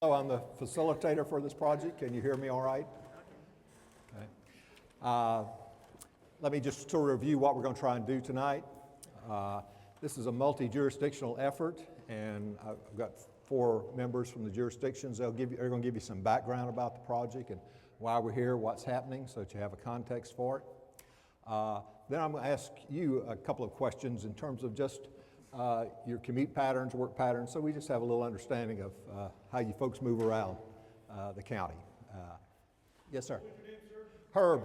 Hello, I'm the facilitator for this project. Can you hear me all right? Okay. Let me just sort of review what we're going to try and do tonight. This is a multi-jurisdictional effort, and I've got 4 members from the jurisdictions. They're going to give you some background about the project and why we're here, what's happening, so that you have a context for it. Then I'm going to ask you a couple of questions in terms of just your commute patterns, work patterns, so we just have a little understanding of how you folks move around the county. Yes, sir. What's your name, sir? Herb.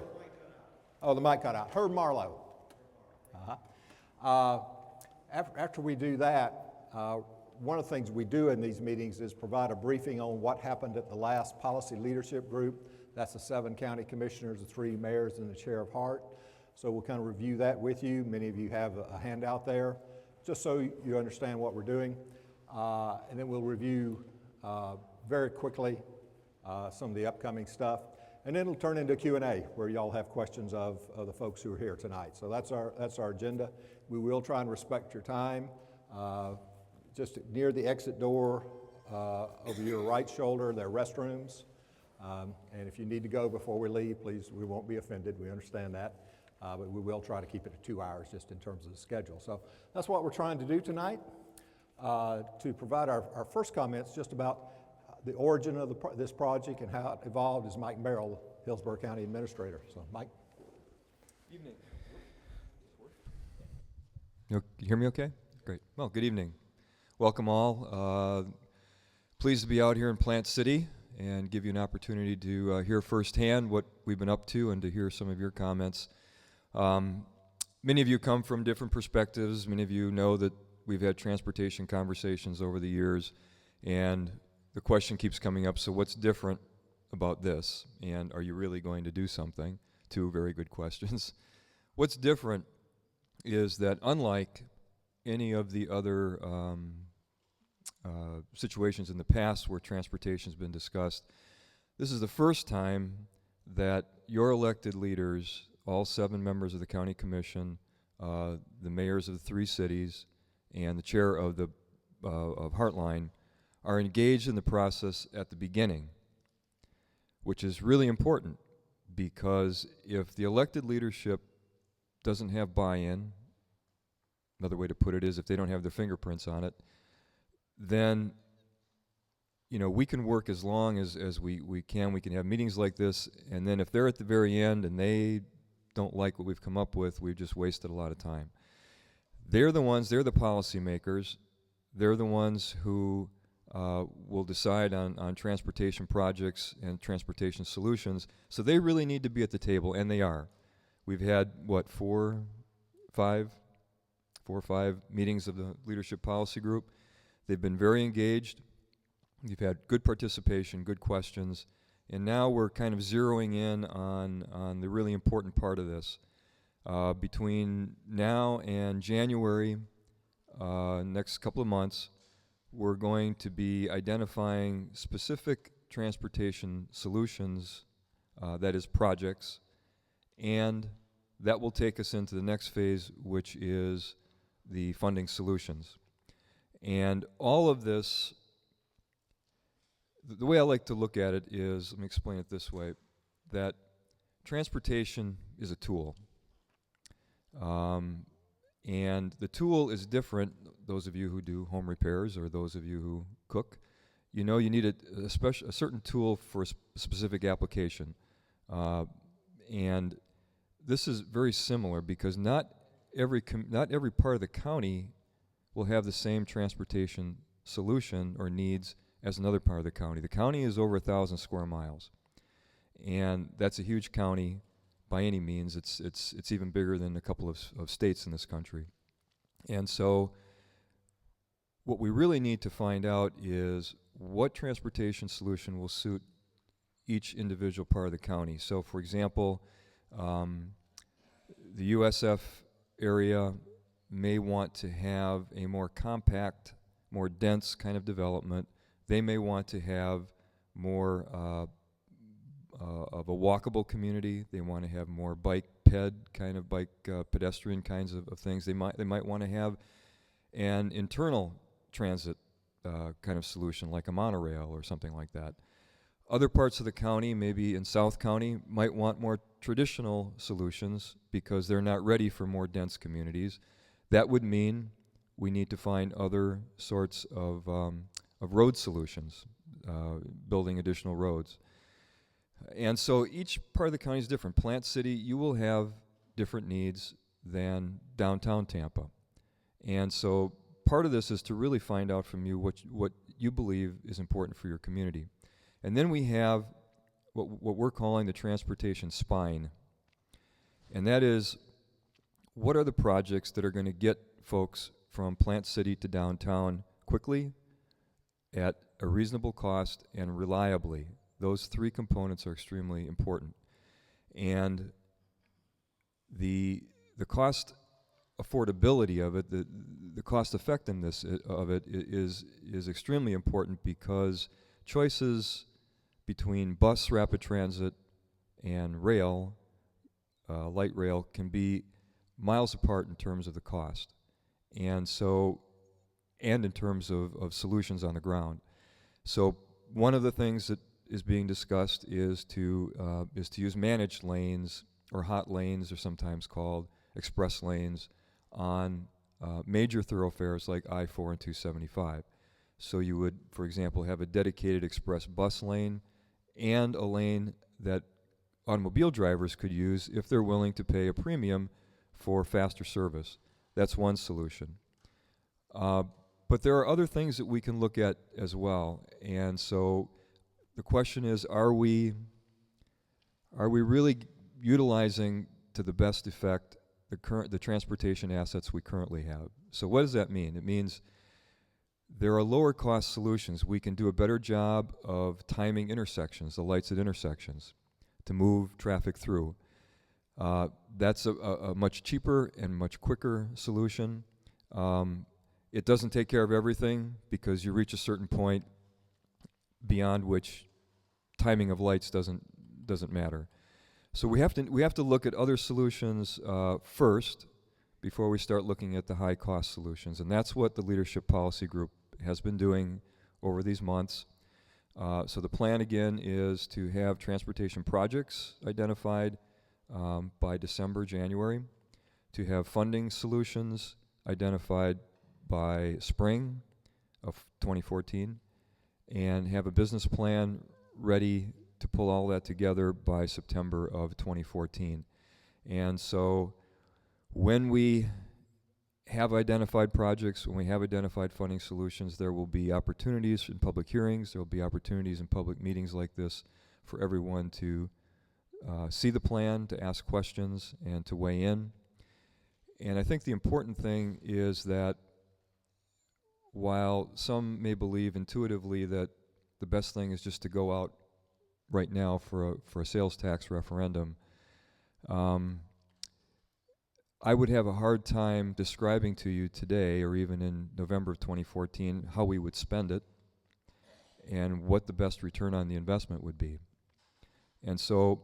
Oh, the mic cut out. Herb Marlowe. After we do that, one of the things we do in these meetings is provide a briefing on what happened at the last policy leadership group. That's the 7 county commissioners, the 3 mayors, and the chair of HART. So we'll kind of review that with you. Many of you have a handout there, just so you understand what we're doing. And then we'll review very quickly some of the upcoming stuff. And then it'll turn into Q&A where y'all have questions of the folks who are here tonight. So that's our agenda. We will try and respect your time. Just near the exit door over your right shoulder, there are restrooms. And if you need to go before we leave, please, we won't be offended. We understand that. But we will try to keep it to 2 hours just in terms of the schedule. So that's what we're trying to do tonight. To provide our first comments just about the origin of this project and how it evolved is Mike Merrill, Hillsborough County Administrator. So, Mike. Evening. You hear me okay? Great. Well, good evening. Welcome all. Pleased to be out here in Plant City and give you an opportunity to hear firsthand what we've been up to and to hear some of your comments. Many of you come from different perspectives. Many of you know that we've had transportation conversations over the years, and the question keeps coming up, so what's different about this? And are you really going to do something? 2 very good questions. What's different is that unlike any of the other situations in the past where transportation has been discussed, this is the first time that your elected leaders, all 7 members of the county commission, the mayors of the 3 cities, and the chair of Heartline are engaged in the process at the beginning, which is really important because if the elected leadership doesn't have buy-in, another way to put it is if they don't have their fingerprints on it, then we can work as long as we can. We can have meetings like this, and then if they're at the very end and they don't like what we've come up with, we've just wasted a lot of time. They're the policymakers. They're the ones who will decide on transportation projects and transportation solutions. So they really need to be at the table, and they are. We've had, 4 or 5 meetings of the Leadership Policy Group. They've been very engaged. We've had good participation, good questions, and now we're kind of zeroing in on the really important part of this. Between now and January, next couple of months, we're going to be identifying specific transportation solutions, that is projects, and that will take us into the next phase, which is the funding solutions. And all of this, the way I like to look at it is, let me explain it this way, that transportation is a tool. And the tool is different, those of you who do home repairs or those of you who cook, you need a certain tool for a specific application. And this is very similar because not every part of the county will have the same transportation solution or needs as another part of the county. The county is over 1,000 square miles, and that's a huge county by any means. It's even bigger than a couple of states in this country. And so what we really need to find out is what transportation solution will suit each individual part of the county. So for example, the USF area may want to have a more compact, more dense kind of development. They may want to have more of a walkable community. They want to have more pedestrian kinds of things. They might want to have an internal transit kind of solution, like a monorail or something like that. Other parts of the county, maybe in South County, might want more traditional solutions because they're not ready for more dense communities. That would mean we need to find other sorts of road solutions, building additional roads. And so each part of the county is different. Plant City, you will have different needs than downtown Tampa. And so part of this is to really find out from you what you believe is important for your community. And then we have what we're calling the transportation spine. And that is, what are the projects that are going to get folks from Plant City to downtown quickly, at a reasonable cost, and reliably? Those three components are extremely important. And the cost affordability of it, the cost effectiveness of it is extremely important, because choices between bus, rapid transit, and rail, light rail, can be miles apart in terms of the cost, and in terms of solutions on the ground. So one of the things that is being discussed is to use managed lanes, or hot lanes are sometimes called, express lanes, on major thoroughfares like I-4 and 275. So you would, for example, have a dedicated express bus lane and a lane that automobile drivers could use if they're willing to pay a premium for faster service. That's one solution. But there are other things that we can look at as well. And so the question is, are we really utilizing to the best effect the transportation assets we currently have? So what does that mean? It means there are lower cost solutions. We can do a better job of timing intersections, the lights at intersections, to move traffic through. That's a much cheaper and much quicker solution. It doesn't take care of everything, because you reach a certain point beyond which timing of lights doesn't matter. So we have to look at other solutions first before we start looking at the high cost solutions, and that's what the Leadership Policy Group has been doing over these months. So the plan again is to have transportation projects identified by December, January, to have funding solutions identified by spring of 2014, and have a business plan ready to pull all that together by September of 2014. And so when we have identified projects, when we have identified funding solutions, there will be opportunities in public hearings, there will be opportunities in public meetings like this for everyone to see the plan, to ask questions, and to weigh in. And I think the important thing is that while some may believe intuitively that the best thing is just to go out right now for a sales tax referendum, I would have a hard time describing to you today, or even in November of 2014, how we would spend it and what the best return on the investment would be. And so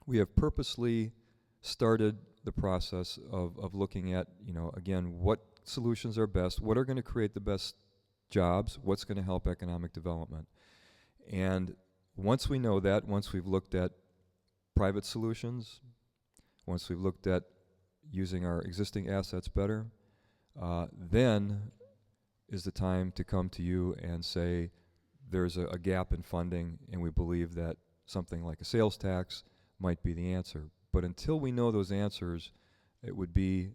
we have purposely started the process of looking at, again, what solutions are best, what are going to create the best jobs, what's going to help economic development. And once we know that, once we've looked at private solutions, once we've looked at using our existing assets better, then is the time to come to you and say there's a gap in funding, and we believe that something like a sales tax might be the answer. But until we know those answers, it would be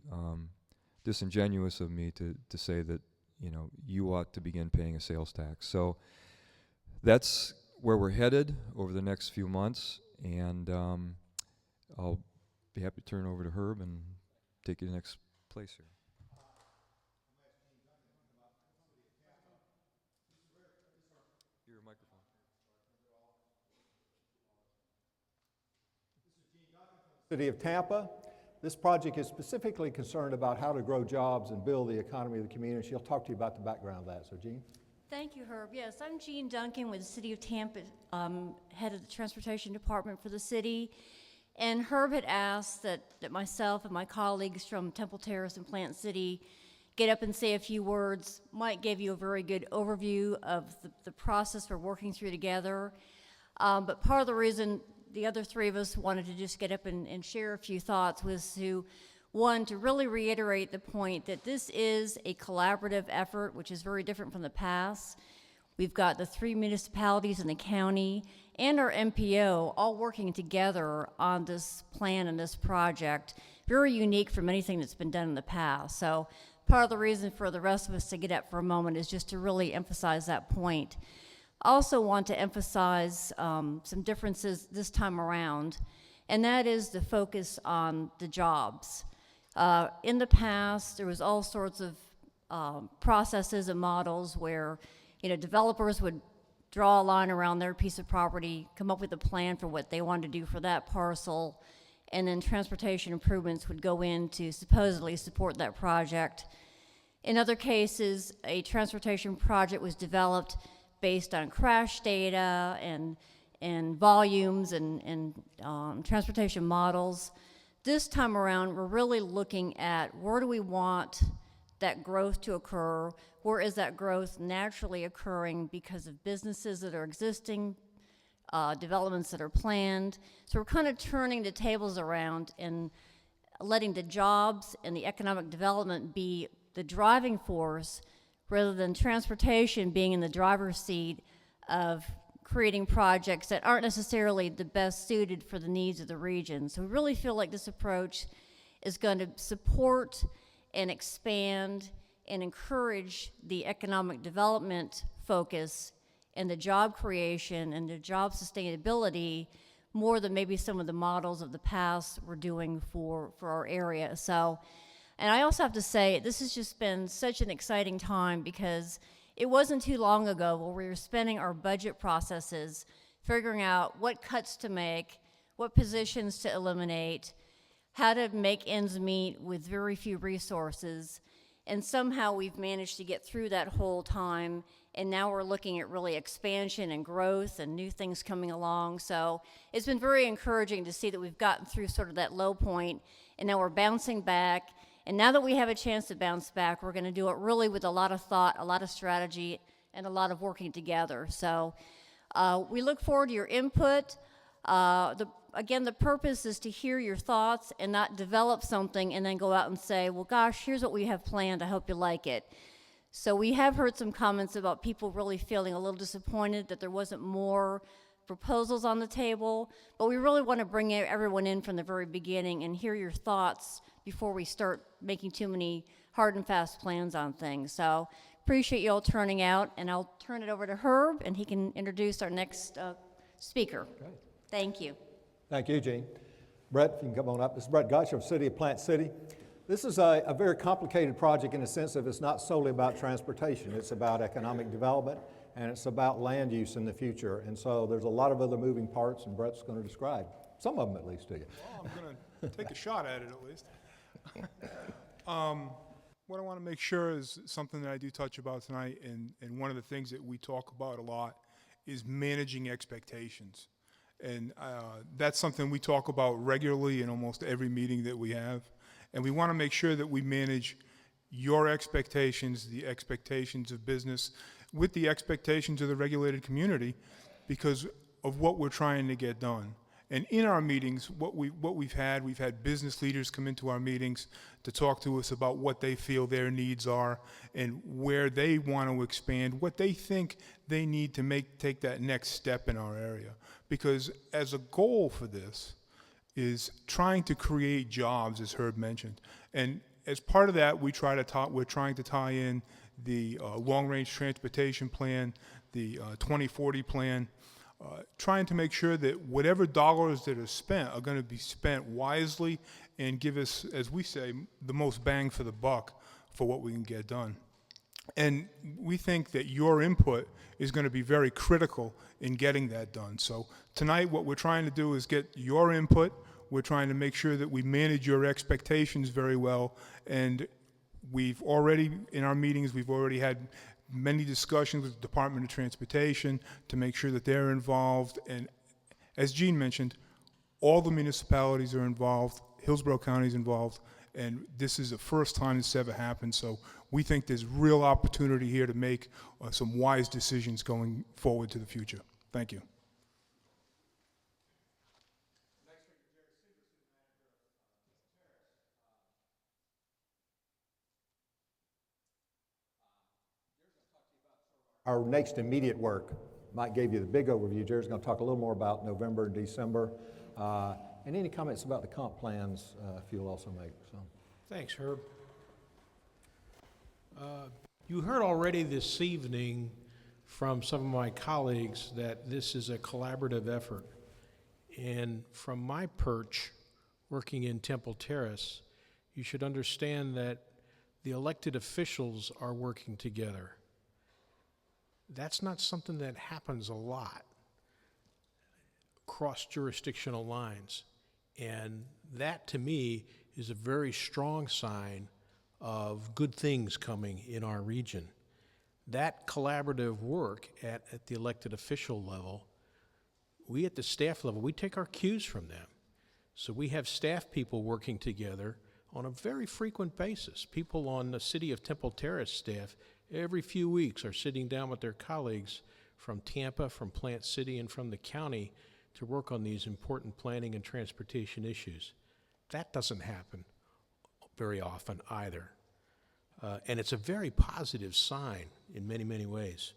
disingenuous of me to say that you ought to begin paying a sales tax. So that's where we're headed over the next few months, and I'll be happy to turn it over to Herb and take you to the next place here. Your microphone. City of Tampa. This project is specifically concerned about how to grow jobs and build the economy of the community. She'll talk to you about the background of that. So, Jean? Thank you, Herb. Yes, I'm Jean Duncan with the City of Tampa, head of the Transportation Department for the city. And Herb had asked that myself and my colleagues from Temple Terrace and Plant City get up and say a few words. Mike gave you a very good overview of the process we're working through together. But part of the reason the other three of us wanted to just get up and share a few thoughts was to really reiterate the point that this is a collaborative effort, which is very different from the past. We've got the 3 municipalities in the county and our MPO all working together on this plan and this project. Very unique from anything that's been done in the past. So part of the reason for the rest of us to get up for a moment is just to really emphasize that point. I also want to emphasize some differences this time around, and that is the focus on the jobs. In the past, there was all sorts of processes and models where developers would draw a line around their piece of property, come up with a plan for what they wanted to do for that parcel, and then transportation improvements would go in to supposedly support that project. In other cases, a transportation project was developed based on crash data and volumes and transportation models. This time around, we're really looking at where do we want that growth to occur, where is that growth naturally occurring because of businesses that are existing, developments that are planned. So we're kind of turning the tables around and letting the jobs and the economic development be the driving force rather than transportation being in the driver's seat of creating projects that aren't necessarily the best suited for the needs of the region. So we really feel like this approach is going to support and expand and encourage the economic development focus and the job creation and the job sustainability more than maybe some of the models of the past were doing for our area. So, and I also have to say, this has just been such an exciting time because it wasn't too long ago where we were spending our budget processes figuring out what cuts to make, what positions to eliminate, how to make ends meet with very few resources. And somehow we've managed to get through that whole time, and now we're looking at really expansion and growth and new things coming along. So it's been very encouraging to see that we've gotten through sort of that low point, and now we're bouncing back. And now that we have a chance to bounce back, we're going to do it really with a lot of thought, a lot of strategy, and a lot of working together. So we look forward to your input. Again, the purpose is to hear your thoughts and not develop something and then go out and say, well, gosh, here's what we have planned. I hope you like it. So we have heard some comments about people really feeling a little disappointed that there wasn't more proposals on the table, but we really want to bring everyone in from the very beginning and hear your thoughts before we start making too many hard and fast plans on things. So appreciate you all turning out, and I'll turn it over to Herb, and he can introduce our next speaker. Okay. Thank you. Thank you, Gene. Brett, if you can come on up. This is Brett Gotch of City of Plant City. This is a very complicated project in the sense that it's not solely about transportation. It's about economic development, and it's about land use in the future. And so there's a lot of other moving parts, and Brett's going to describe some of them at least to you. Well, I'm going to take a shot at it at least. What I want to make sure is something that I do touch about tonight, and one of the things that we talk about a lot is managing expectations. And that's something we talk about regularly in almost every meeting that we have. And we want to make sure that we manage your expectations, the expectations of business, with the expectations of the regulated community because of what we're trying to get done. And in our meetings, we've had business leaders come into our meetings to talk to us about what they feel their needs are and where they want to expand, what they think they need to take that next step in our area. Because as a goal for this is trying to create jobs, as Herb mentioned. And as part of that, we're trying to tie in the long-range transportation plan, the 2040 plan, trying to make sure that whatever dollars that are spent are going to be spent wisely and give us, as we say, the most bang for the buck for what we can get done. And we think that your input is going to be very critical in getting that done. So tonight what we're trying to do is get your input. We're trying to make sure that we manage your expectations very well. And we've already, in our meetings, we've already had many discussions with the Department of Transportation to make sure that they're involved. And as Gene mentioned, all the municipalities are involved, Hillsborough County is involved, and this is the first time this ever happened, so we think there's real opportunity here to make some wise decisions going forward to the future. Thank you. Our next immediate work. Mike gave you the big overview. Jerry's going to talk a little more about November and December. And any comments about the comp plans, if you'll also make. So. Thanks, Herb. You heard already this evening from some of my colleagues that this is a collaborative effort. And from my perch, working in Temple Terrace, you should understand that the elected officials are working together. That's not something that happens a lot across jurisdictional lines. And that, to me, is a very strong sign of good things coming in our region. That collaborative work at the elected official level, we at the staff level, we take our cues from them. So we have staff people working together on a very frequent basis. People on the City of Temple Terrace staff every few weeks are sitting down with their colleagues from Tampa, from Plant City, and from the county to work on these important planning and transportation issues. That doesn't happen very often either. And it's a very positive sign in many, many ways.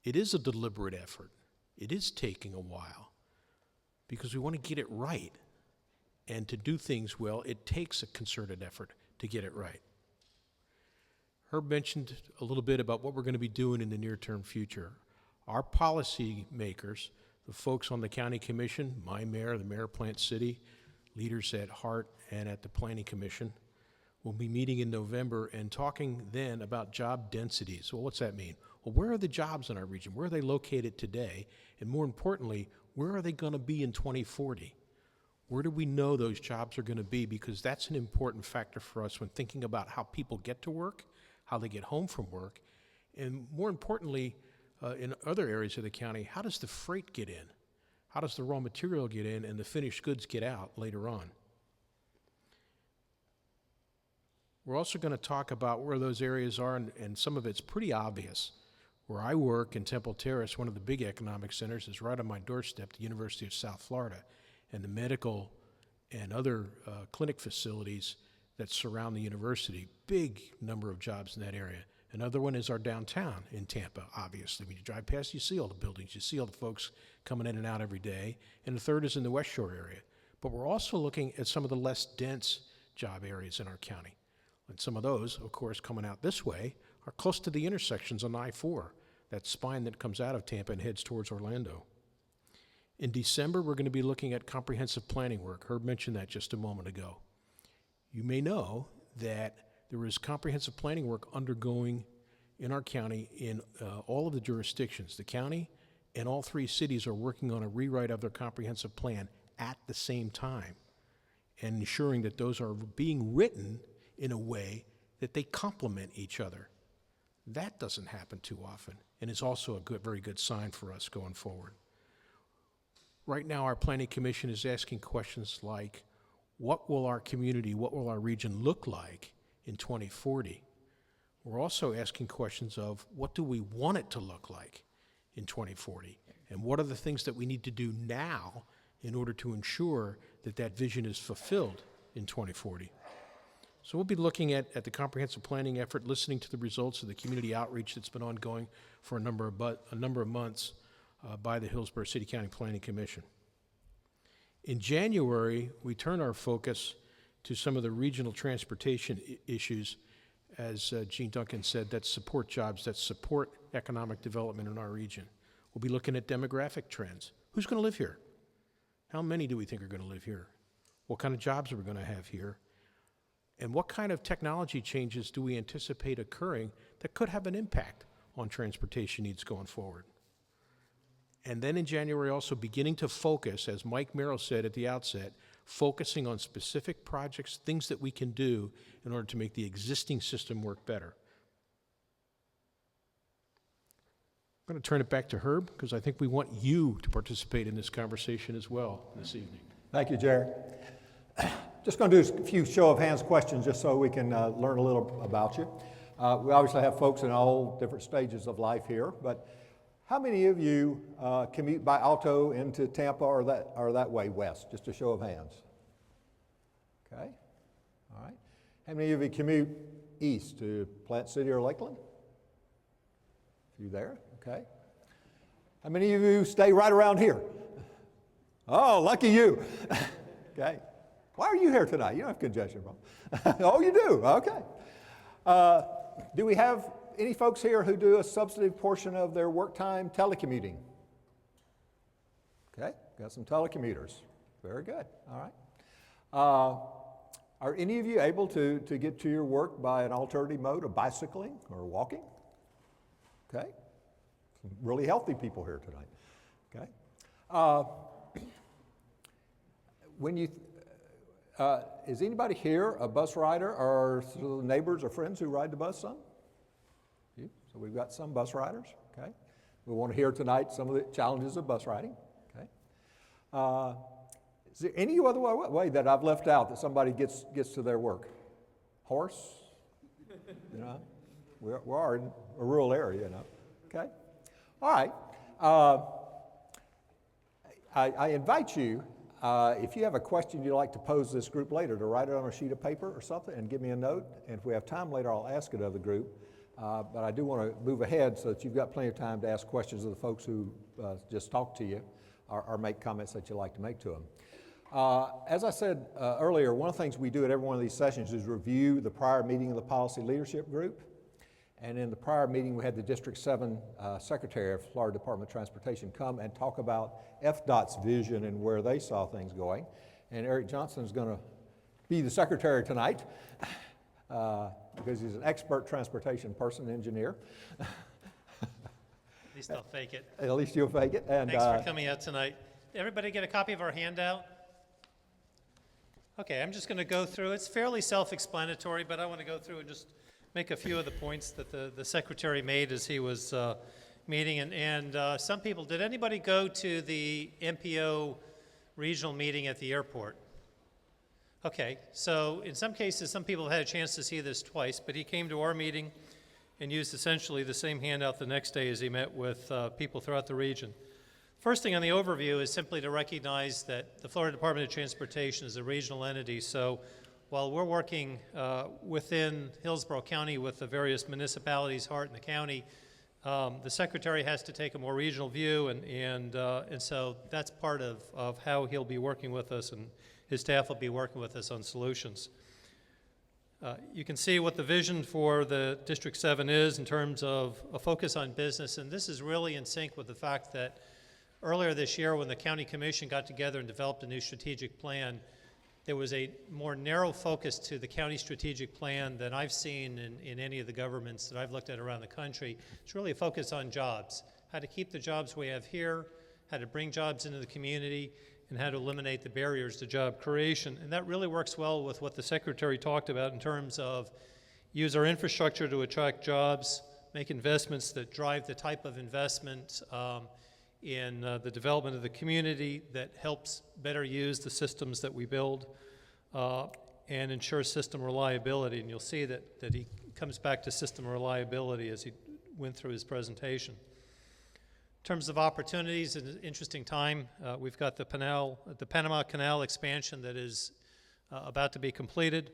It is a deliberate effort. It is taking a while because we want to get it right. And to do things well, it takes a concerted effort to get it right. Herb mentioned a little bit about what we're going to be doing in the near-term future. Our policy makers, the folks on the county commission, my mayor, the mayor of Plant City, leaders at Hart and at the Planning Commission, will be meeting in November and talking then about job densities. Well, what's that mean? Well, where are the jobs in our region? Where are they located today? And more importantly, where are they going to be in 2040? Where do we know those jobs are going to be? Because that's an important factor for us when thinking about how people get to work, how they get home from work, and more importantly, in other areas of the county, how does the freight get in? How does the raw material get in and the finished goods get out later on? We're also going to talk about where those areas are, and some of it's pretty obvious. Where I work in Temple Terrace, one of the big economic centers, is right on my doorstep, the University of South Florida, and the medical and other clinic facilities that surround the university. Big number of jobs in that area. Another one is our downtown in Tampa, obviously. When you drive past, you see all the buildings, you see all the folks coming in and out every day. And the third is in the West Shore area. But we're also looking at some of the less dense job areas in our county. And some of those, of course, coming out this way, are close to the intersections on I-4, that spine that comes out of Tampa and heads towards Orlando. In December, we're going to be looking at comprehensive planning work. Herb mentioned that just a moment ago. You may know that there is comprehensive planning work undergoing in our county in all of the jurisdictions. The county and all three cities are working on a rewrite of their comprehensive plan at the same time and ensuring that those are being written in a way that they complement each other. That doesn't happen too often, and is also a very good sign for us going forward. Right now, our Planning Commission is asking questions like, what will our community, what will our region look like in 2040? We're also asking questions of, what do we want it to look like in 2040? And what are the things that we need to do now in order to ensure that that vision is fulfilled in 2040? So we'll be looking at the comprehensive planning effort, listening to the results of the community outreach that's been ongoing for a number of months by the Hillsborough City County Planning Commission. In January, we turn our focus to some of the regional transportation issues, as Gene Duncan said, that support jobs, that support economic development in our region. We'll be looking at demographic trends. Who's going to live here? How many do we think are going to live here? What kind of jobs are we going to have here? And what kind of technology changes do we anticipate occurring that could have an impact on transportation needs going forward? And then in January, also beginning to focus, as Mike Merrill said at the outset, focusing on specific projects, things that we can do in order to make the existing system work better. I'm going to turn it back to Herb, because I think we want you to participate in this conversation as well this evening. Thank you, Jerry. Just going to do a few show of hands questions just so we can learn a little about you. We obviously have folks in all different stages of life here, but how many of you commute by auto into Tampa or that way west? Just a show of hands. Okay, all right. How many of you commute east to Plant City or Lakeland? A few there, okay. How many of you stay right around here? Oh, lucky you. Okay. Why are you here tonight? You don't have congestion problem. Oh, you do? Okay. Do we have any folks here who do a substantive portion of their work time telecommuting? Okay, got some telecommuters. Very good. All right. Are any of you able to get to your work by an alternative mode of bicycling or walking? Okay. Some really healthy people here tonight. Okay. When you is anybody here a bus rider or neighbors or friends who ride the bus some? You? So we've got some bus riders, okay? We want to hear tonight some of the challenges of bus riding, okay? Is there any other way that I've left out that somebody gets to their work? Horse? You know, we are in a rural area, you know, okay? All right. I invite you, if you have a question you'd like to pose this group later, to write it on a sheet of paper or something and give me a note. And if we have time later, I'll ask it of the group. But I do want to move ahead so that you've got plenty of time to ask questions of the folks who just talk to you or make comments that you'd like to make to them. As I said earlier, one of the things we do at every one of these sessions is review the prior meeting of the policy leadership group. And in the prior meeting, we had the District 7 Secretary of Florida Department of Transportation come and talk about FDOT's vision and where they saw things going. And Eric Johnson is going to be the Secretary tonight because he's an expert transportation person, engineer. At least I'll fake it. At least you'll fake it. And, Thanks for coming out tonight. Did everybody get a copy of our handout? Okay, I'm just going to go through. It's fairly self-explanatory, but I want to go through and just make a few of the points that the Secretary made as he was meeting. And some people, did anybody go to the MPO regional meeting at the airport? Okay, so in some cases, some people had a chance to see this twice, but he came to our meeting and used essentially the same handout the next day as he met with people throughout the region. First thing on the overview is simply to recognize that the Florida Department of Transportation is a regional entity, so while we're working within Hillsborough County with the various municipalities, Hart and the county, the Secretary has to take a more regional view, and so that's part of how he'll be working with us, and his staff will be working with us on solutions. You can see what the vision for the District 7 is in terms of a focus on business, and this is really in sync with the fact that earlier this year when the County Commission got together and developed a new strategic plan, there was a more narrow focus to the county strategic plan than I've seen in any of the governments that I've looked at around the country. It's really a focus on jobs, how to keep the jobs we have here, how to bring jobs into the community, and how to eliminate the barriers to job creation. And that really works well with what the Secretary talked about in terms of use our infrastructure to attract jobs, make investments that drive the type of investment in the development of the community that helps better use the systems that we build and ensure system reliability. And you'll see that he comes back to system reliability as he went through his presentation. In terms of opportunities, an interesting time. We've got the Panama Canal expansion that is about to be completed.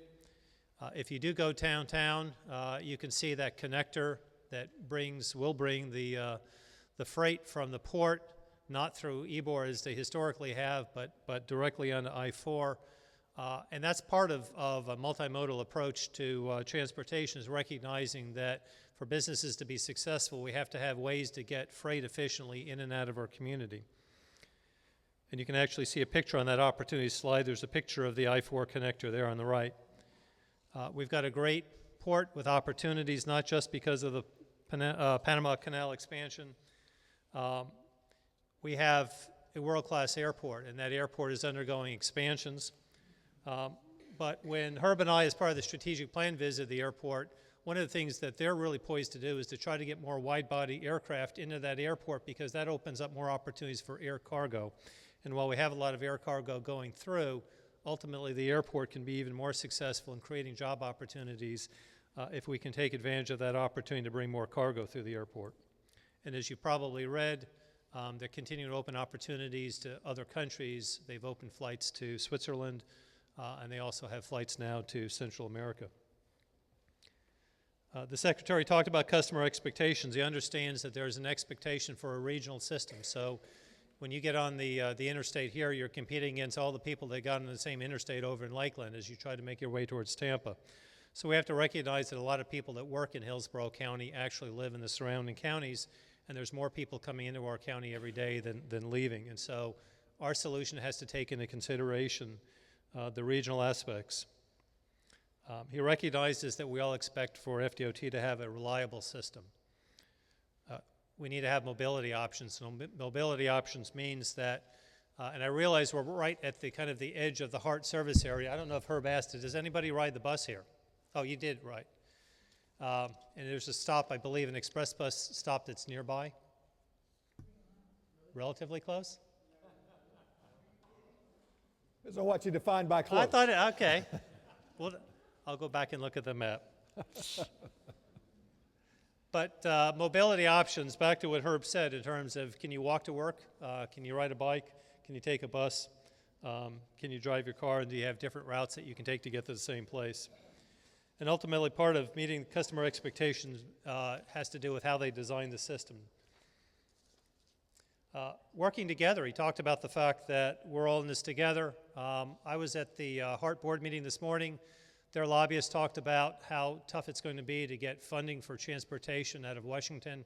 If you do go downtown, you can see that connector that will bring the freight from the port, not through Ybor as they historically have, but directly onto I-4. And that's part of a multimodal approach to transportation, is recognizing that for businesses to be successful, we have to have ways to get freight efficiently in and out of our community. And you can actually see a picture on that opportunity slide. There's a picture of the I-4 connector there on the right. We've got a great port with opportunities, not just because of the Panama Canal expansion. We have a world-class airport, and that airport is undergoing expansions. But when Herb and I, as part of the strategic plan, visited the airport, one of the things that they're really poised to do is to try to get more wide-body aircraft into that airport, because that opens up more opportunities for air cargo. And while we have a lot of air cargo going through, ultimately the airport can be even more successful in creating job opportunities if we can take advantage of that opportunity to bring more cargo through the airport. And as you probably read, they're continuing to open opportunities to other countries. They've opened flights to Switzerland, and they also have flights now to Central America. The Secretary talked about customer expectations. He understands that there's an expectation for a regional system. So when you get on the interstate here, you're competing against all the people that got on the same interstate over in Lakeland as you try to make your way towards Tampa. So we have to recognize that a lot of people that work in Hillsborough County actually live in the surrounding counties, and there's more people coming into our county every day than leaving. And so our solution has to take into consideration the regional aspects. He recognizes that we all expect for FDOT to have a reliable system. We need to have mobility options. And mobility options means that, and I realize we're right at the kind of the edge of the Hart service area. I don't know if Herb asked it. Does anybody ride the bus here? Oh, you did, right. And there's a stop, I believe, an express bus stop that's nearby. Relatively close? Depends on what you define by close. I thought it, okay. Well, I'll go back and look at the map. But mobility options, back to what Herb said in terms of can you walk to work? Can you ride a bike? Can you take a bus? Can you drive your car? And do you have different routes that you can take to get to the same place? And ultimately, part of meeting customer expectations has to do with how they design the system. Working together, he talked about the fact that we're all in this together. I was at the Hart board meeting this morning. Their lobbyists talked about how tough it's going to be to get funding for transportation out of Washington.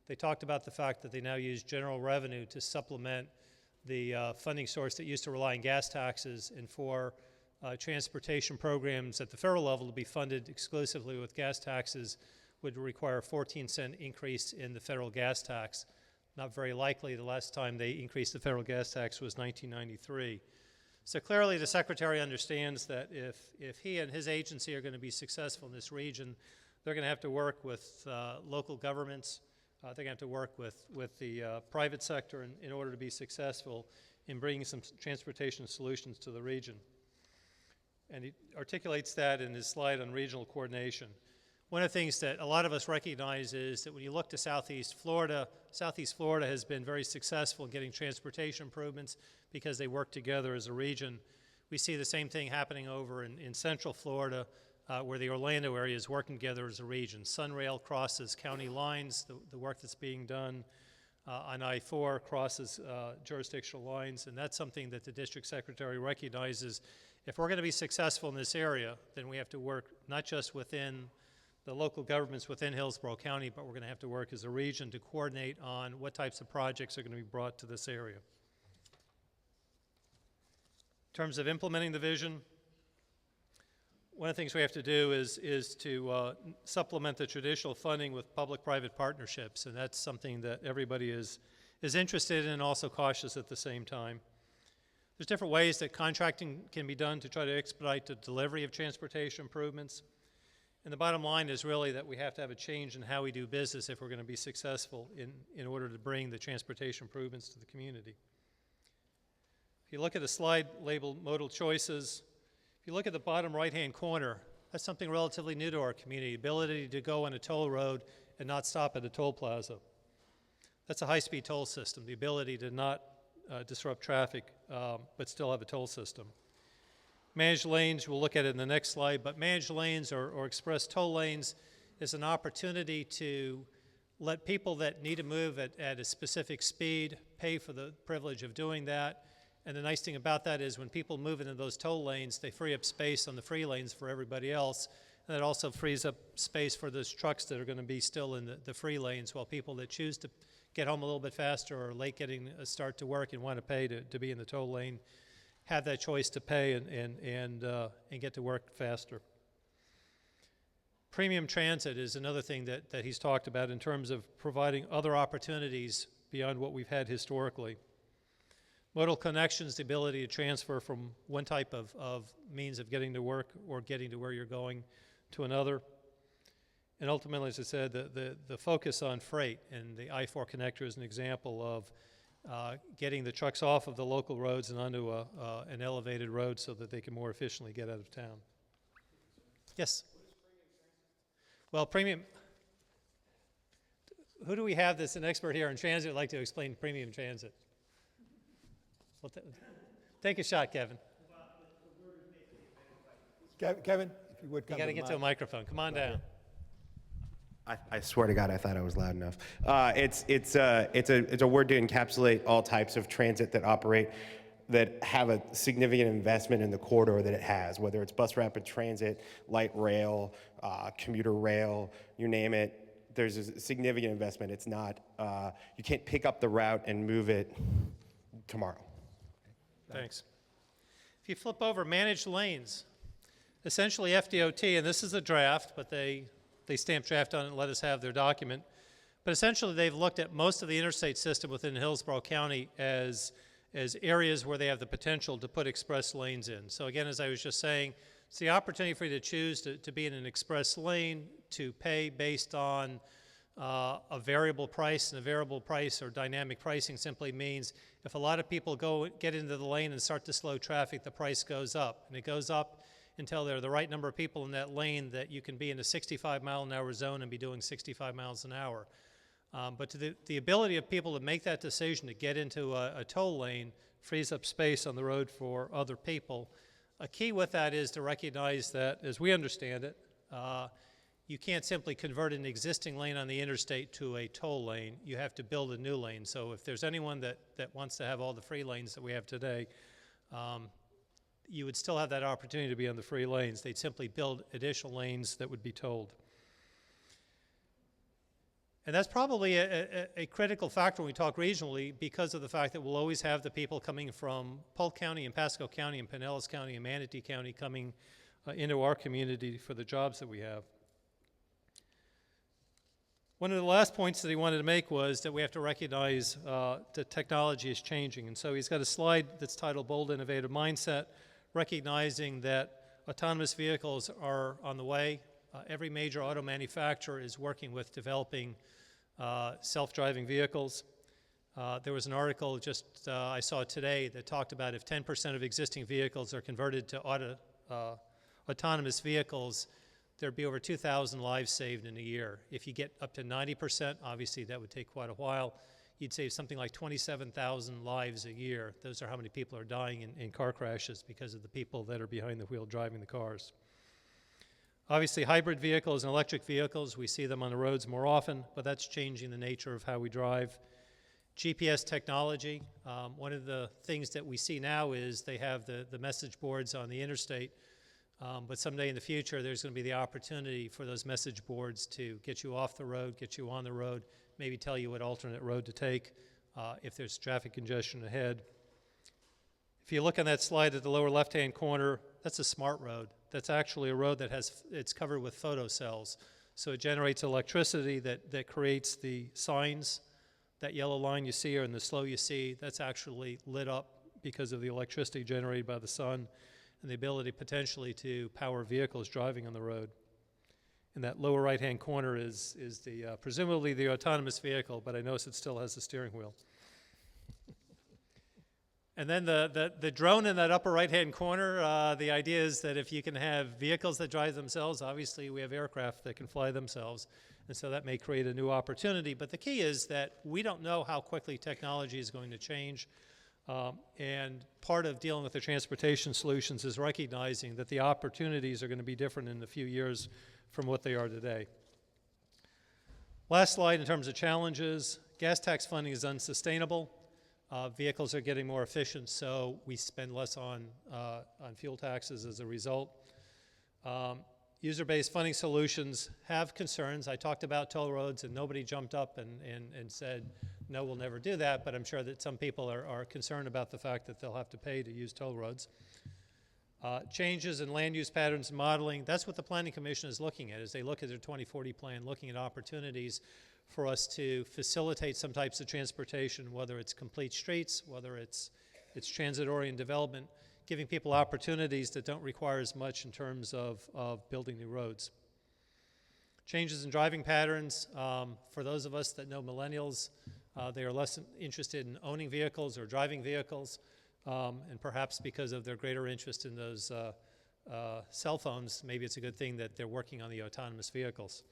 They talked about the fact that they now use general revenue to supplement the funding source that used to rely on gas taxes, and for transportation programs at the federal level to be funded exclusively with gas taxes would require a 14-cent increase in the federal gas tax. Not very likely. The last time they increased the federal gas tax was 1993. So clearly the Secretary understands that if he and his agency are going to be successful in this region, they're going to have to work with local governments. They're going to have to work with the private sector in order to be successful in bringing some transportation solutions to the region. And he articulates that in his slide on regional coordination. One of the things that a lot of us recognize is that when you look to Southeast Florida has been very successful in getting transportation improvements because they work together as a region. We see the same thing happening over in Central Florida, where the Orlando area is working together as a region. Sunrail crosses county lines, the work that's being done on I-4 crosses jurisdictional lines, and that's something that the district secretary recognizes. If we're going to be successful in this area, then we have to work not just within the local governments within Hillsborough County, but we're going to have to work as a region to coordinate on what types of projects are going to be brought to this area. In terms of implementing the vision, one of the things we have to do is to supplement the traditional funding with public-private partnerships, and that's something that everybody is interested in and also cautious at the same time. There's different ways that contracting can be done to try to expedite the delivery of transportation improvements. And the bottom line is really that we have to have a change in how we do business if we're going to be successful in order to bring the transportation improvements to the community. If you look at the slide labeled modal choices, if you look at the bottom right-hand corner, that's something relatively new to our community, ability to go on a toll road and not stop at a toll plaza. That's a high-speed toll system, the ability to not disrupt traffic, but still have a toll system. Managed lanes, we'll look at it in the next slide, but managed lanes or express toll lanes is an opportunity to let people that need to move at a specific speed pay for the privilege of doing that. And the nice thing about that is when people move into those toll lanes, they free up space on the free lanes for everybody else. And it also frees up space for those trucks that are going to be still in the free lanes, while people that choose to get home a little bit faster or late getting a start to work and want to pay to be in the toll lane have that choice to pay and get to work faster. Premium transit is another thing that he's talked about in terms of providing other opportunities beyond what we've had historically. Modal connections, the ability to transfer from one type of means of getting to work or getting to where you're going to another. And ultimately, as I said, the focus on freight, and the I-4 connector is an example of getting the trucks off of the local roads and onto an elevated road so that they can more efficiently get out of town. Yes? Well, premium, who do we have that's an expert here in transit who'd like to explain premium transit? Well, take a shot, Kevin. Kevin, if you would come You got to the get to a mic. microphone. Come on down. I swear to God, I thought I was loud enough. It's a word to encapsulate all types of transit that operate that have a significant investment in the corridor that it has, whether it's bus rapid transit, light rail, commuter rail, you name it. There's a significant investment. It's not, you can't pick up the route and move it tomorrow. Thanks. If you flip over managed lanes, essentially FDOT, and this is a draft, but they stamped draft on it and let us have their document. But essentially they've looked at most of the interstate system within Hillsborough County as areas where they have the potential to put express lanes in. So again, as I was just saying, it's the opportunity for you to choose to be in an express lane, to pay based on a variable price, and a variable price or dynamic pricing simply means if a lot of people get into the lane and start to slow traffic, the price goes up. And it goes up until there are the right number of people in that lane that you can be in a 65-mile-an-hour zone and be doing 65 miles an hour. But the ability of people to make that decision to get into a toll lane frees up space on the road for other people. A key with that is to recognize that, as we understand it, you can't simply convert an existing lane on the interstate to a toll lane. You have to build a new lane. So if there's anyone that wants to have all the free lanes that we have today, you would still have that opportunity to be on the free lanes. They'd simply build additional lanes that would be tolled. And that's probably a critical factor when we talk regionally because of the fact that we'll always have the people coming from Polk County and Pasco County and Pinellas County and Manatee County coming into our community for the jobs that we have. One of the last points that he wanted to make was that we have to recognize that technology is changing. And so he's got a slide that's titled Bold Innovative Mindset, recognizing that autonomous vehicles are on the way. Every major auto manufacturer is working with developing self-driving vehicles. There was an article I saw today that talked about if 10% of existing vehicles are converted to autonomous vehicles, there'd be over 2,000 lives saved in a year. If you get up to 90%, obviously that would take quite a while. You'd save something like 27,000 lives a year. Those are how many people are dying in car crashes because of the people that are behind the wheel driving the cars. Obviously, hybrid vehicles and electric vehicles, we see them on the roads more often, but that's changing the nature of how we drive. GPS technology, one of the things that we see now is they have the message boards on the interstate, but someday in the future, there's going to be the opportunity for those message boards to get you off the road, get you on the road, maybe tell you what alternate road to take if there's traffic congestion ahead. If you look on that slide at the lower left-hand corner, that's a smart road. That's actually a road that it's covered with photocells. So it generates electricity that creates the signs. That yellow line you see or in the slow you see, that's actually lit up because of the electricity generated by the sun and the ability potentially to power vehicles driving on the road. In that lower right-hand corner is presumably the autonomous vehicle, but I notice it still has the steering wheel. And then the drone in that upper right-hand corner, the idea is that if you can have vehicles that drive themselves, obviously we have aircraft that can fly themselves, and so that may create a new opportunity. But the key is that we don't know how quickly technology is going to change, and part of dealing with the transportation solutions is recognizing that the opportunities are going to be different in a few years from what they are today. Last slide in terms of challenges, gas tax funding is unsustainable. Vehicles are getting more efficient, so we spend less on fuel taxes as a result. User-based funding solutions have concerns. I talked about toll roads, and nobody jumped up and said, no, we'll never do that, but I'm sure that some people are concerned about the fact that they'll have to pay to use toll roads. Changes in land use patterns and modeling, that's what the Planning Commission is looking at as they look at their 2040 plan, looking at opportunities for us to facilitate some types of transportation, whether it's complete streets, whether it's transit-oriented development, giving people opportunities that don't require as much in terms of building new roads. Changes in driving patterns, for those of us that know millennials, They are less interested in owning vehicles or driving vehicles, and perhaps because of their greater interest in those cell phones, maybe it's a good thing that they're working on the autonomous vehicles.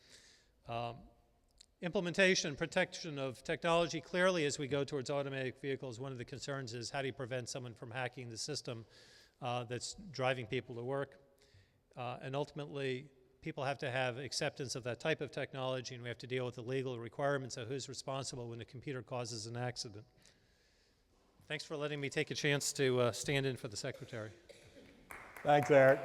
Implementation and protection of technology. Clearly, as we go towards automatic vehicles, one of the concerns is how do you prevent someone from hacking the system that's driving people to work? And ultimately, people have to have acceptance of that type of technology, and we have to deal with the legal requirements of who's responsible when a computer causes an accident. Thanks for letting me take a chance to stand in for the secretary. Thanks, Eric.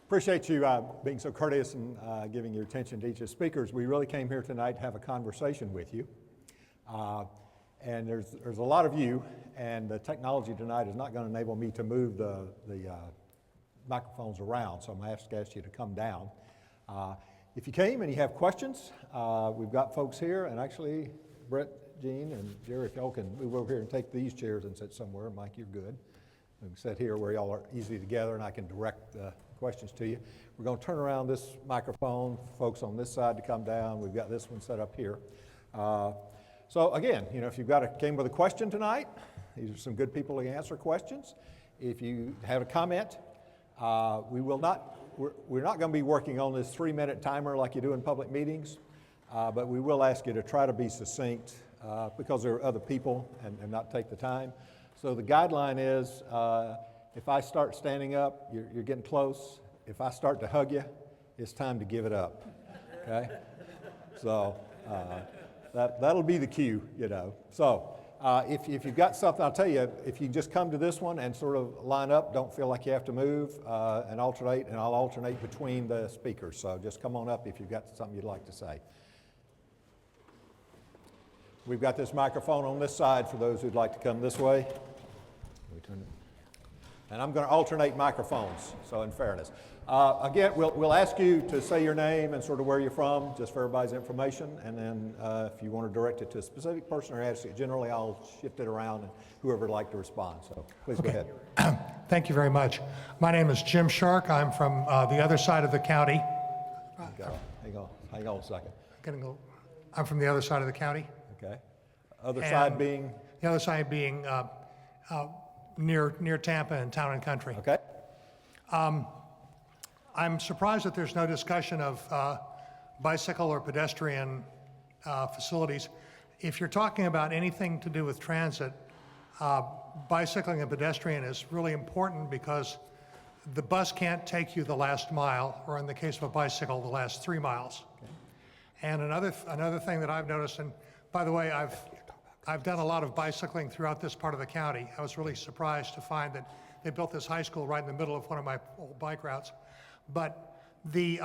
Appreciate you being so courteous and giving your attention to each of the speakers. We really came here tonight to have a conversation with you. And there's a lot of you, and the technology tonight is not going to enable me to move the microphones around, so I'm going to ask you to come down. If you came and you have questions, we've got folks here, and actually Brett, Gene, and Jerry, if y'all can move over here and take these chairs and sit somewhere. Mike, you're good. We can sit here where y'all are easy together, and I can direct questions to you. We're going to turn around this microphone, folks on this side to come down. We've got this one set up here. So again, you know, if you've came with a question tonight, these are some good people to answer questions. If you have a comment, we're not going to be working on this 3-minute timer like you do in public meetings, but we will ask you to try to be succinct because there are other people and not take the time. So the guideline is, if I start standing up, you're getting close. If I start to hug you, it's time to give it up, okay? So that'll be the cue, you know. So if you've got something, I'll tell you, if you just come to this one and sort of line up, don't feel like you have to move and alternate, and I'll alternate between the speakers. So just come on up if you've got something you'd like to say. We've got this microphone on this side for those who'd like to come this way. We turn it. And I'm going to alternate microphones, so in fairness. Again, we'll ask you to say your name and sort of where you're from, just for everybody's information, and then if you want to direct it to a specific person or ask it generally, I'll shift it around and whoever would like to respond. So please go ahead. Thank you very much. My name is Jim Shark. I'm from the other side of the county. Hang on a second. I'm from the other side of the county. Okay. Other side being? The other side being near Tampa and Town and Country. Okay. I'm surprised that there's no discussion of bicycle or pedestrian facilities. If you're talking about anything to do with transit, bicycling and pedestrian is really important because the bus can't take you the last mile, or in the case of a bicycle, the last 3 miles. Okay. And another thing that I've noticed, and by the way, I've done a lot of bicycling throughout this part of the county. I was really surprised to find that they built this high school right in the middle of one of my old bike routes. But the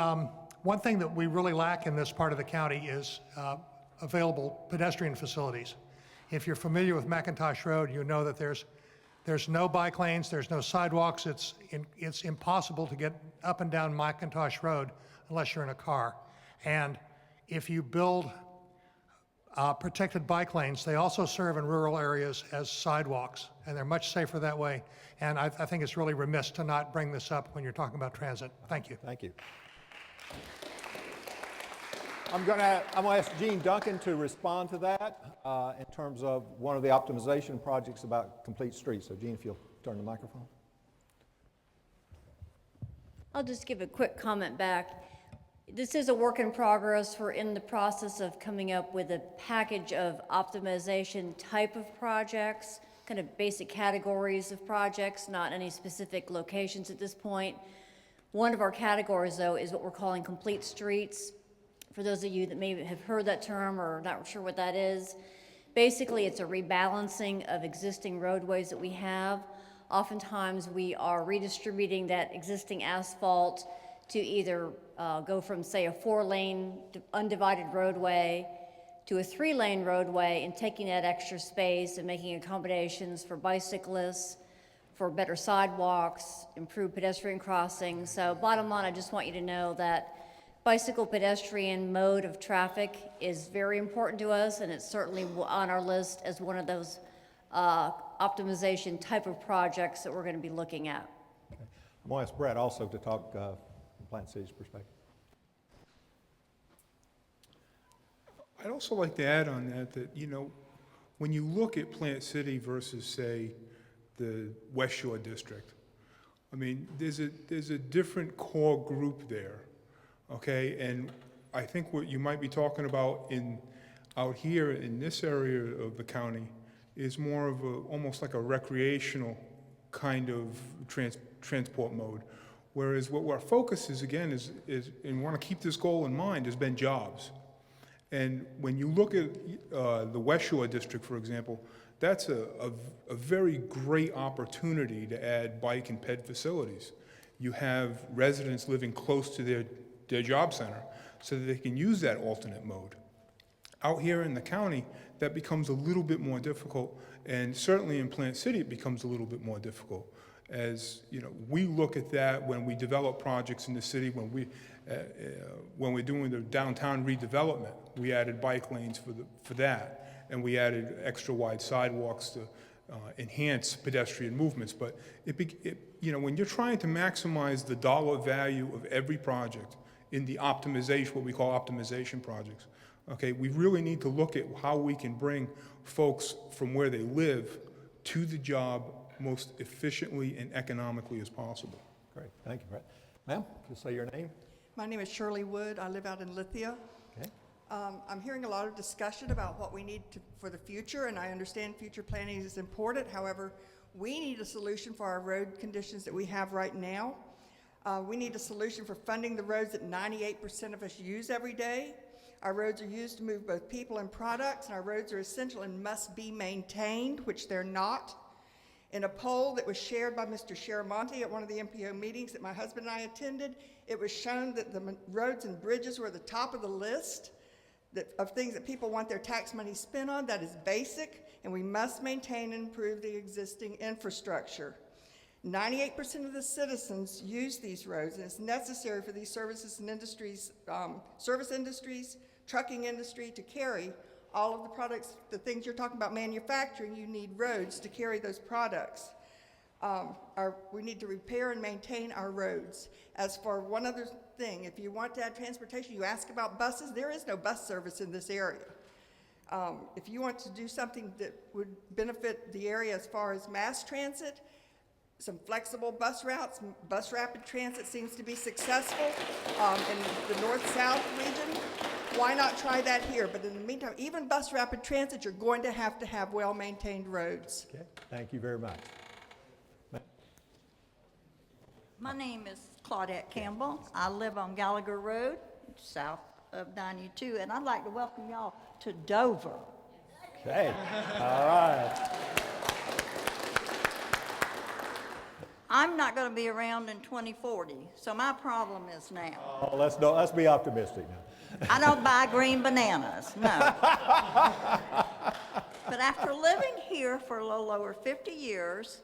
one thing that we really lack in this part of the county is available pedestrian facilities. If you're familiar with McIntosh Road, you know that there's no bike lanes, there's no sidewalks. It's impossible to get up and down McIntosh Road unless you're in a car. And if you build protected bike lanes, they also serve in rural areas as sidewalks, and they're much safer that way. And I think it's really remiss to not bring this up when you're talking about transit. Thank you. Thank you. I'm going to ask Gene Duncan to respond to that in terms of one of the optimization projects about complete streets. So Gene, if you'll turn the microphone. I'll just give a quick comment back. This is a work in progress. We're in the process of coming up with a package of optimization type of projects, kind of basic categories of projects, not any specific locations at this point. One of our categories, though, is what we're calling complete streets. For those of you that may have heard that term or not sure what that is, basically it's a rebalancing of existing roadways that we have. Oftentimes we are redistributing that existing asphalt to either go from, say, a 4-lane undivided roadway to a 3-lane roadway and taking that extra space and making accommodations for bicyclists, for better sidewalks, improved pedestrian crossings. So bottom line, I just want you to know that bicycle pedestrian mode of traffic is very important to us, and it's certainly on our list as one of those optimization type of projects that we're going to be looking at. Okay. I'm going to ask Brett also to talk from Plant City's perspective. I'd also like to add on that, when you look at Plant City versus, say, the West Shore District, I mean, there's a different core group there, okay? And I think what you might be talking about out here in this area of the county is more of almost like a recreational kind of transport mode. Whereas what our focus is, again, is and we want to keep this goal in mind, has been jobs. And when you look at the West Shore District, for example, that's a very great opportunity to add bike and ped facilities. You have residents living close to their job center so that they can use that alternate mode. Out here in the county, that becomes a little bit more difficult, and certainly in Plant City, it becomes a little bit more difficult. As we look at that when we develop projects in the city, when we're doing the downtown redevelopment, we added bike lanes for that, and we added extra wide sidewalks to enhance pedestrian movements. But when you're trying to maximize the dollar value of every project in the optimization, what we call optimization projects, okay, we really need to look at how we can bring folks from where they live to the job most efficiently and economically as possible. Great, thank you, Brett. Ma'am, just say your name. My name is Shirley Wood. I live out in Lithia. Okay. I'm hearing a lot of discussion about what we need for the future, and I understand future planning is important. However, we need a solution for our road conditions that we have right now. We need a solution for funding the roads that 98% of us use every day. Our roads are used to move both people and products, and our roads are essential and must be maintained, which they're not. In a poll that was shared by Mr. Sharamonte at one of the MPO meetings that my husband and I attended, it was shown that the roads and bridges were at the top of the list of things that people want their tax money spent on. That is basic, and we must maintain and improve the existing infrastructure. 98% of the citizens use these roads, and it's necessary for these services and industries, service industries, trucking industry to carry all of the products, the things you're talking about manufacturing. You need roads to carry those products. We need to repair and maintain our roads. As for one other thing, if you want to add transportation, you ask about buses. There is no bus service in this area. If you want to do something that would benefit the area as far as mass transit, some flexible bus routes, bus rapid transit seems to be successful in the north-south region. Why not try that here? But in the meantime, even bus rapid transit, you're going to have well-maintained roads. Okay, thank you very much. My name is Claudette Campbell. I live on Gallagher Road, south of 92, and I'd like to welcome y'all to Dover. Okay, all right. I'm not going to be around in 2040, so my problem is now. Oh, let's be optimistic now. I don't buy green bananas, no. But after living here for a little over 50 years,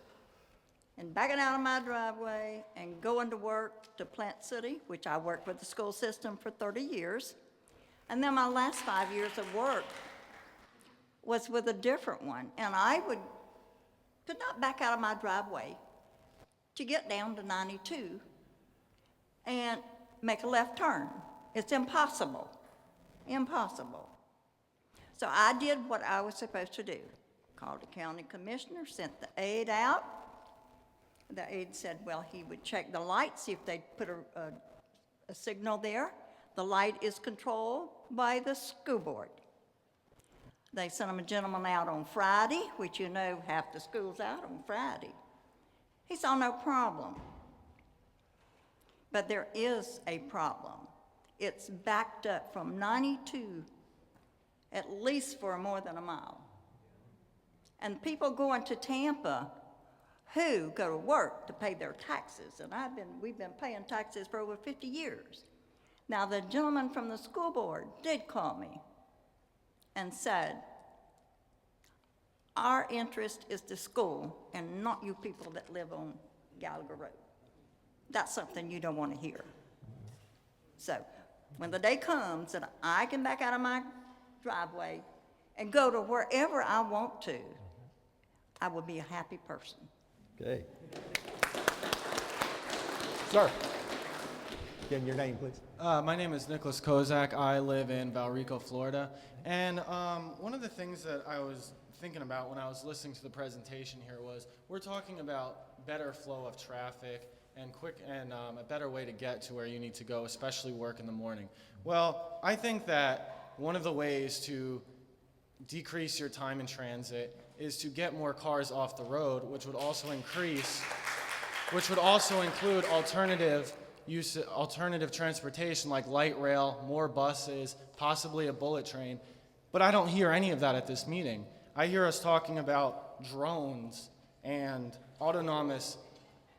and backing out of my driveway and going to work to Plant City, which I worked with the school system for 30 years, and then my last 5 years of work was with a different one, and I could not back out of my driveway to get down to 92 and make a left turn. It's impossible, impossible. So I did what I was supposed to do. Called the county commissioner, sent the aide out. The aide said, well, he would check the light, see if they'd put a signal there. The light is controlled by the school board. They sent him a gentleman out on Friday, which you know half the school's out on Friday. He saw no problem. But there is a problem. It's backed up from 92 at least for more than a mile. And people going to Tampa who go to work to pay their taxes, and we've been paying taxes for over 50 years. Now, the gentleman from the school board did call me and said, our interest is the school and not you people that live on Gallagher Road. That's something you don't want to hear. So when the day comes that I can back out of my driveway and go to wherever I want to, I will be a happy person. Okay. Sir. Again, your name, please. My name is Nicholas Kozak. I live in Valrico, Florida. And one of the things that I was thinking about when I was listening to the presentation here was we're talking about better flow of traffic and a better way to get to where you need to go, especially work in the morning. Well, I think that one of the ways to decrease your time in transit is to get more cars off the road, which would also include alternative transportation like light rail, more buses, possibly a bullet train. But I don't hear any of that at this meeting. I hear us talking about drones and autonomous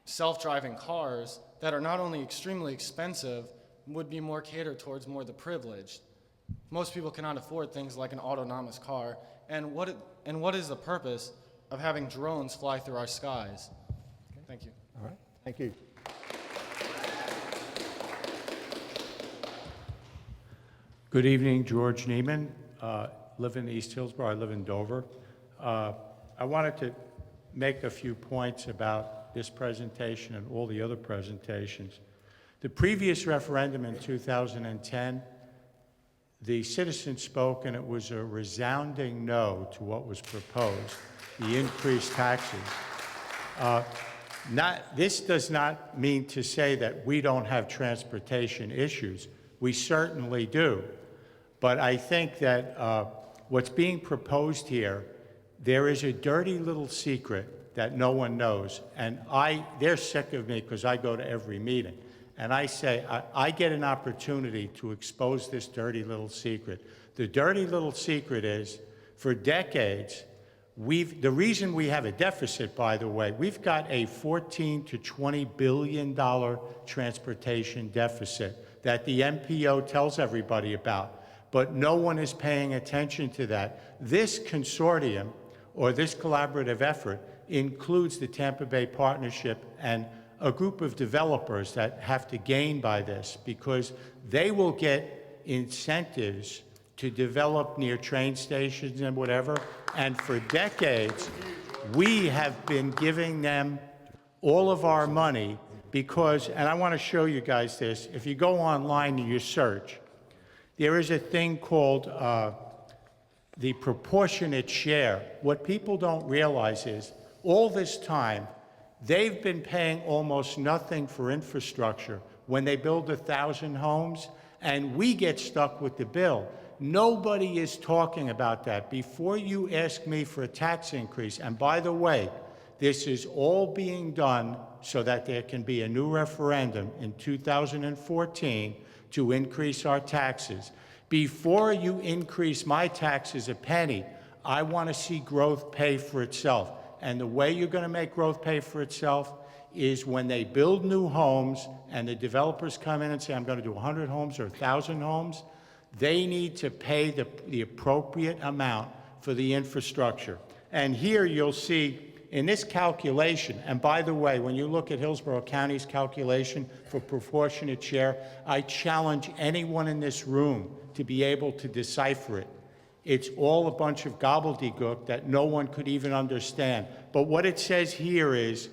self-driving cars that are not only extremely expensive, would be more catered towards more the privileged. Most people cannot afford things like an autonomous car. And what is the purpose of having drones fly through our skies? Thank you. All right, thank you. Good evening, George Neiman. Live in East Hillsborough. I live in Dover. I wanted to make a few points about this presentation and all the other presentations. The previous referendum in 2010, the citizens spoke and it was a resounding no to what was proposed, the increased taxes. This does not mean to say that we don't have transportation issues. We certainly do. But I think that what's being proposed here, there is a dirty little secret that no one knows. And they're sick of me because I go to every meeting. And I say, I get an opportunity to expose this dirty little secret. The dirty little secret is, for decades, the reason we have a deficit, by the way, we've got a $14 to $20 billion transportation deficit that the MPO tells everybody about. But no one is paying attention to that. This consortium, or this collaborative effort, includes the Tampa Bay Partnership and a group of developers that have to gain by this because they will get incentives to develop near train stations and whatever. And for decades, we have been giving them all of our money because, and I want to show you guys this, if you go online and you search, there is a thing called the proportionate share. What people don't realize is all this time, they've been paying almost nothing for infrastructure when they build 1,000 homes, and we get stuck with the bill. Nobody is talking about that. Before you ask me for a tax increase, and by the way, this is all being done so that there can be a new referendum in 2014 to increase our taxes. Before you increase my taxes a penny, I want to see growth pay for itself. And the way you're going to make growth pay for itself is when they build new homes and the developers come in and say, I'm going to do 100 homes or 1,000 homes, they need to pay the appropriate amount for the infrastructure. And here you'll see in this calculation, and by the way, when you look at Hillsborough County's calculation for proportionate share, I challenge anyone in this room to be able to decipher it. It's all a bunch of gobbledygook that no one could even understand. But what it says here is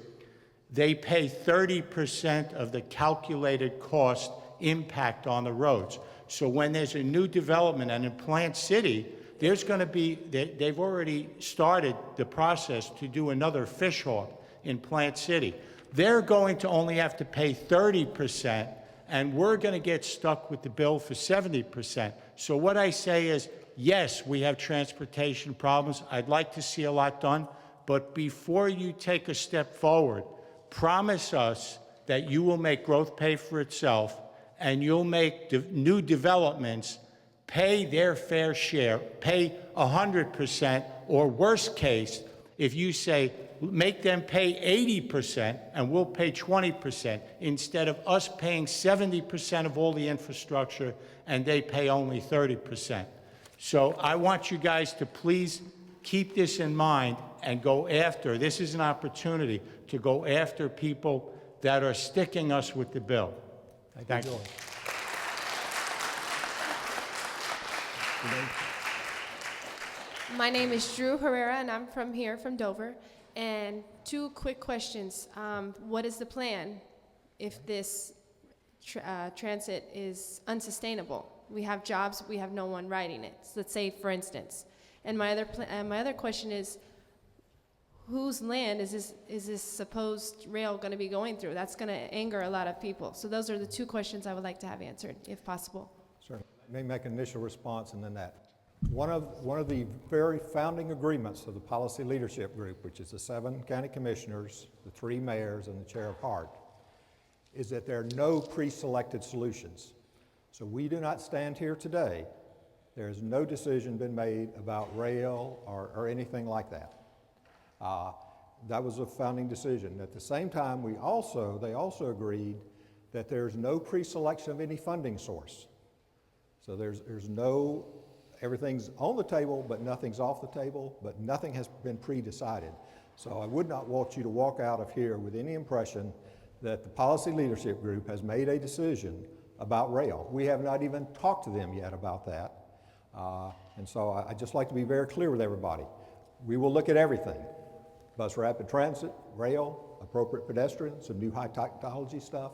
they pay 30% of the calculated cost impact on the roads. So when there's a new development, and in Plant City, there's going to be, they've already started the process to do another fish hawk in Plant City. They're going to only have to pay 30%, and we're going to get stuck with the bill for 70%. So what I say is, yes, we have transportation problems. I'd like to see a lot done. But before you take a step forward, promise us that you will make growth pay for itself and you'll make new developments pay their fair share, pay 100%, or worst case, if you say, make them pay 80% and we'll pay 20%, instead of us paying 70% of all the infrastructure and they pay only 30%. So I want you guys to please keep this in mind and go after, this is an opportunity to go after people that are sticking us with the bill. Thank you. My name is Drew Herrera, and I'm from Dover. And two quick questions. What is the plan if this transit is unsustainable. We have jobs, we have no one riding it. So let's say, for instance. And my other question is, whose land is this supposed rail going to be going through? That's going to anger a lot of people. So those are the two questions I would like to have answered, if possible. Sure. Let me make an initial response and then that. One of the very founding agreements of the Policy Leadership Group, which is the 7 county commissioners, the 3 mayors, and the chair of HART, is that there are no pre-selected solutions. So we do not stand here today. There has no decision been made about rail or anything like that. That was a founding decision. At the same time, they also agreed that there's no pre-selection of any funding source. So there's no, everything's on the table, but nothing's off the table, but nothing has been pre-decided. So I would not want you to walk out of here with any impression that the Policy Leadership Group has made a decision about rail. We have not even talked to them yet about that. And so I'd just like to be very clear with everybody. We will look at everything. Bus rapid transit, rail, appropriate pedestrians, some new high technology stuff.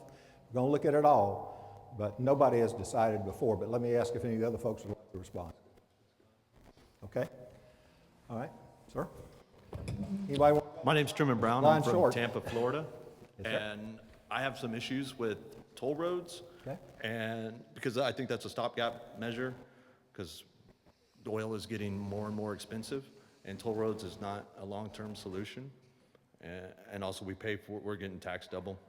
We're going to look at it all, but nobody has decided before. But let me ask if any of the other folks would like to respond. Okay? All right, sir? Anybody want? My name's Truman Brown. Line I'm from short. Tampa, Florida. Yes, sir. And I have some issues with toll roads. Okay. And because I think that's a stopgap measure, because oil is getting more and more expensive, and toll roads is not a long-term solution. And also we pay for, we're getting taxed double.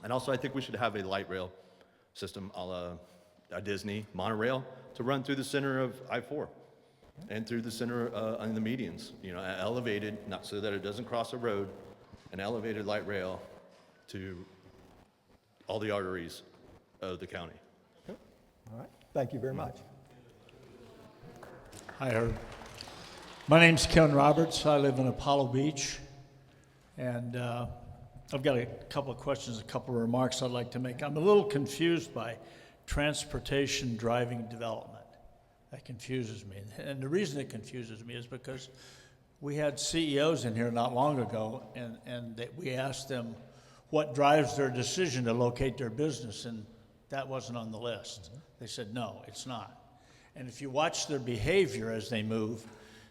And also I think we should have a light rail system a la a Disney monorail to run through the center of I-4 and through the center on the medians, you know, elevated, not so that it doesn't cross a road, an elevated light rail to all the arteries of the county. All right, thank you very much. Hi, Herb. My name's Ken Roberts. I live in Apollo Beach, and I've got a couple of questions, a couple of remarks I'd like to make. I'm a little confused by transportation driving development. That confuses me. And the reason it confuses me is because we had CEOs in here not long ago, and we asked them what drives their decision to locate their business, and that wasn't on the list. They said, no, it's not. And if you watch their behavior as they move,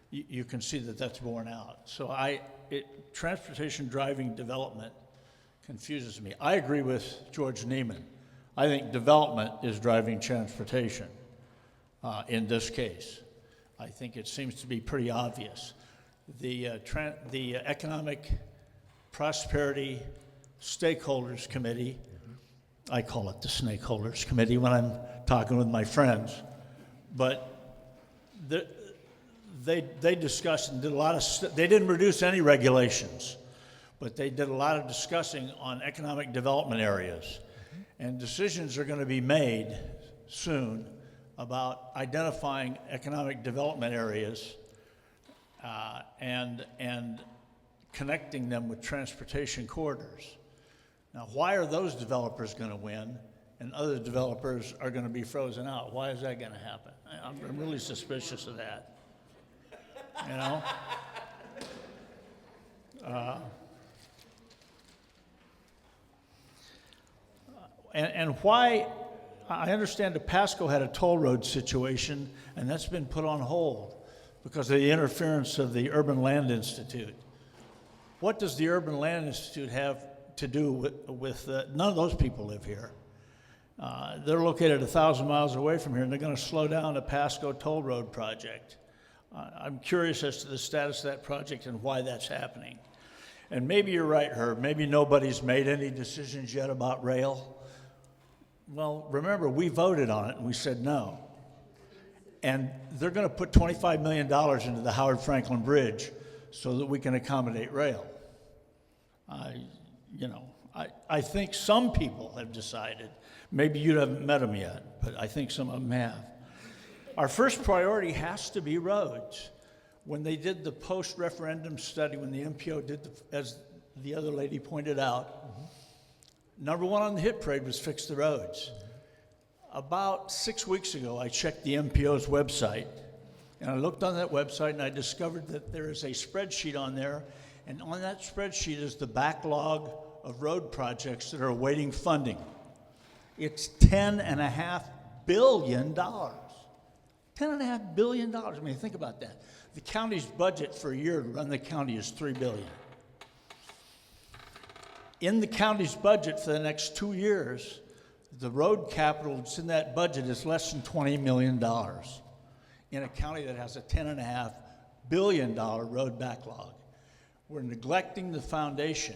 you can see that that's borne out. So transportation driving development confuses me. I agree with George Neiman. I think development is driving transportation in this case. I think it seems to be pretty obvious. The Economic Prosperity Stakeholders Committee, I call it the Snakeholders Committee when I'm talking with my friends, but they discussed and did a lot of, they didn't reduce any regulations, but they did a lot of discussing on economic development areas. And decisions are going to be made soon about identifying economic development areas and connecting them with transportation corridors. Now, why are those developers going to win and other developers are going to be frozen out? Why is that going to happen? I'm really suspicious of that. You know? And why, I understand the Pasco had a toll road situation, and that's been put on hold because of the interference of the Urban Land Institute. What does the Urban Land Institute have to do with none of those people live here. They're located 1,000 miles away from here, and they're going to slow down the Pasco Toll Road project. I'm curious as to the status of that project and why that's happening. And maybe you're right, Herb. Maybe nobody's made any decisions yet about rail. Well, remember, we voted on it, and we said no. And they're going to put $25 million into the Howard Franklin Bridge so that we can accommodate rail. I think some people have decided, maybe you haven't met them yet, but I think some of them have. Our first priority has to be roads. When they did the post-referendum study, when the MPO did, as the other lady pointed out, number one on the hit parade was fix the roads. About 6 weeks ago, I checked the MPO's website, and I looked on that website, and I discovered that there is a spreadsheet on there, and on that spreadsheet is the backlog of road projects that are awaiting funding. It's $10.5 billion. $10.5 billion. I mean, think about that. The county's budget for a year to run the county is $3 billion. In the county's budget for the next 2 years, the road capital that's in that budget is less than $20 million in a county that has a $10.5 billion road backlog. We're neglecting the foundation.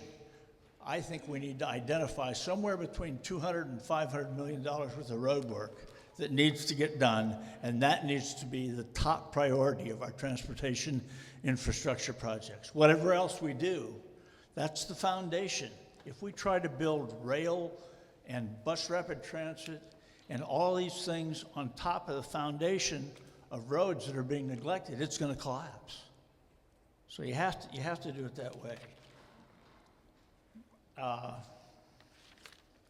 I think we need to identify somewhere between $200 and $500 million worth of road work that needs to get done, and that needs to be the top priority of our transportation infrastructure projects. Whatever else we do, that's the foundation. If we try to build rail and bus rapid transit and all these things on top of the foundation of roads that are being neglected, it's going to collapse. So you have to do it that way.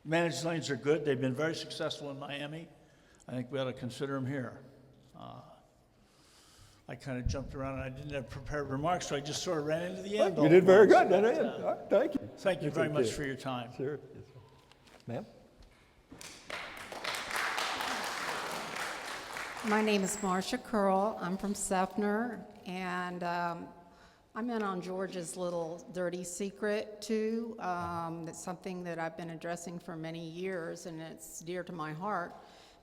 Managed lanes are good. They've been very successful in Miami. I think we ought to consider them here. I kind of jumped around and I didn't have prepared remarks, so I just sort of ran into the end. You did very good. Thank you. Thank you very much for your time. Sure. Yes, sir. Ma'am? My name is Marcia Curl. I'm from Sefner, and I'm in on George's little dirty secret, too. It's something that I've been addressing for many years, and it's dear to my heart,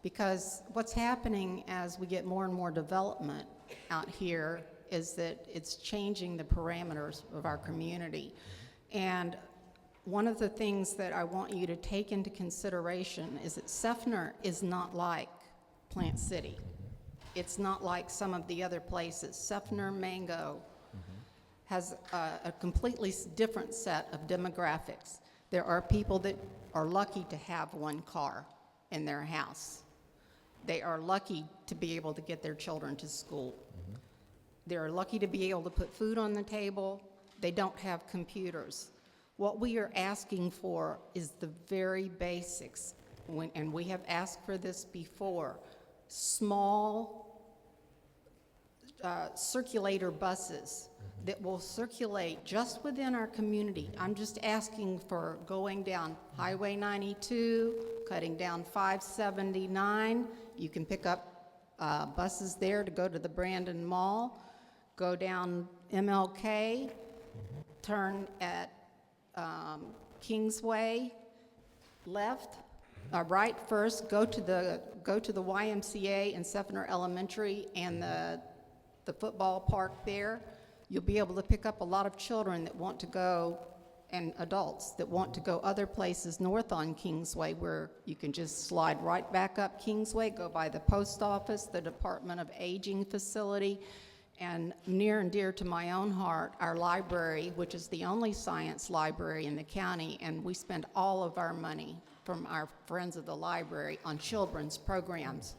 because what's happening as we get more and more development out here is that it's changing the parameters of our community. And one of the things that I want you to take into consideration is that Sefner is not like Plant City. It's not like some of the other places. Sefner Mango has a completely different set of demographics. There are people that are lucky to have one car in their house. They are lucky to be able to get their children to school. They are lucky to be able to put food on the table. They don't have computers. What we are asking for is the very basics, and we have asked for this before. Small circulator buses that will circulate just within our community. I'm just asking for going down Highway 92, cutting down 579. You can pick up buses there to go to the Brandon Mall, go down MLK, turn at Kingsway, left, right first, go to the YMCA and Sefner Elementary and the football park there. You'll be able to pick up a lot of children that want to go, and adults that want to go other places north on Kingsway, where you can just slide right back up Kingsway, go by the post office, the Department of Aging facility, and near and dear to my own heart, our library, which is the only science library in the county, and we spend all of our money from our friends of the library on children's programs.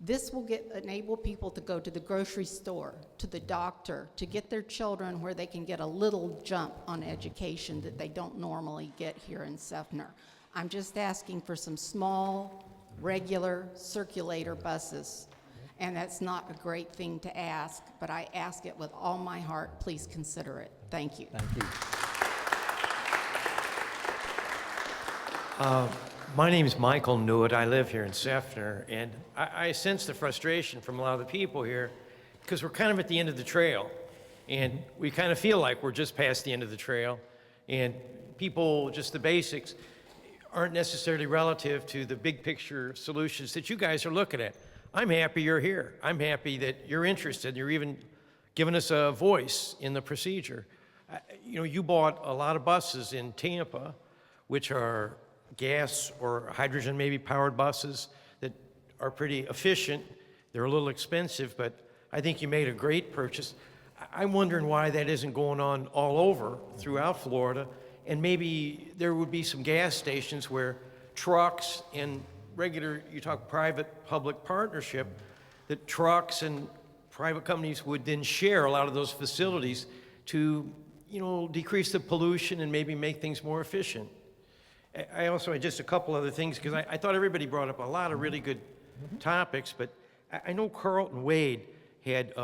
This will enable people to go to the grocery store, to the doctor, to get their children where they can get a little jump on education that they don't normally get here in Sefner. I'm just asking for some small, regular circulator buses. And that's not a great thing to ask, but I ask it with all my heart. Please consider it. Thank you. Thank you. My name's Michael Newitt. I live here in Sefner, and I sense the frustration from a lot of the people here because we're kind of at the end of the trail, and we kind of feel like we're just past the end of the trail, and people, just the basics, aren't necessarily relative to the big picture solutions that you guys are looking at. I'm happy you're here. I'm happy that you're interested. You're even giving us a voice in the procedure. You know, you bought a lot of buses in Tampa, which are gas or hydrogen maybe powered buses that are pretty efficient. They're a little expensive, but I think you made a great purchase. I'm wondering why that isn't going on all over throughout Florida, and maybe there would be some gas stations where trucks and regular, you talk private-public partnership, that trucks and private companies would then share a lot of those facilities to, you know, decrease the pollution and maybe make things more efficient. I also had just a couple other things, because I thought everybody brought up a lot of really good topics, but I know Carlton Wade had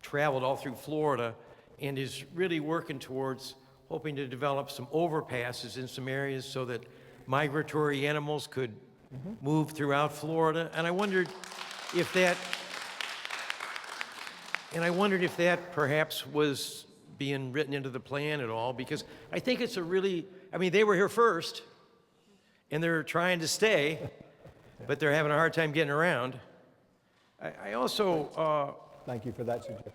traveled all through Florida and is really working towards hoping to develop some overpasses in some areas so that migratory animals could move throughout Florida. And I wondered if that, perhaps was being written into the plan at all, because I think it's a really, I mean, they were here first, and they're trying to stay, but they're having a hard time getting around. I also, Thank you for that suggestion.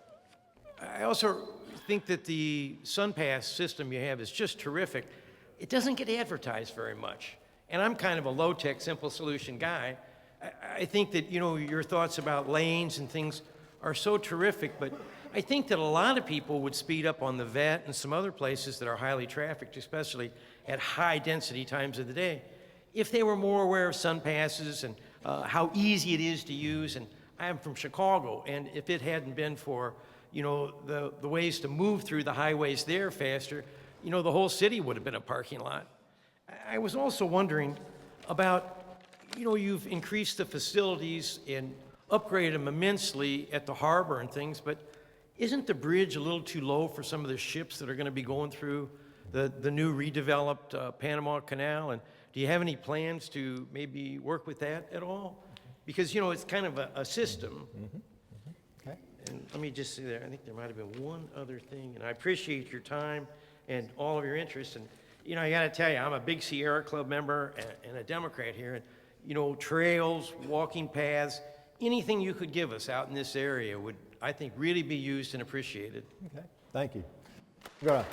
I also think that the SunPass system you have is just terrific. It doesn't get advertised very much. And I'm kind of a low-tech, simple solution guy. I think that, you know, your thoughts about lanes and things are so terrific, but I think that a lot of people would speed up on the vet and some other places that are highly trafficked, especially at high-density times of the day, if they were more aware of SunPasses and how easy it is to use. And I'm from Chicago, and if it hadn't been for, you know, the ways to move through the highways there faster, you know, the whole city would have been a parking lot. I was also wondering about, you know, you've increased the facilities and upgraded them immensely at the harbor and things, but isn't the bridge a little too low for some of the ships that are going to be going through the new redeveloped Panama Canal? And do you have any plans to maybe work with that at all? Because, you know, it's kind of a system. Okay. And let me just say there, I think there might have been one other thing, and I appreciate your time and all of your interest. And, you know, I got to tell you, I'm a big Sierra Club member and a Democrat here. And, you know, trails, walking paths, anything you could give us out in this area would, I think, really be used and appreciated. Okay, thank you. I'm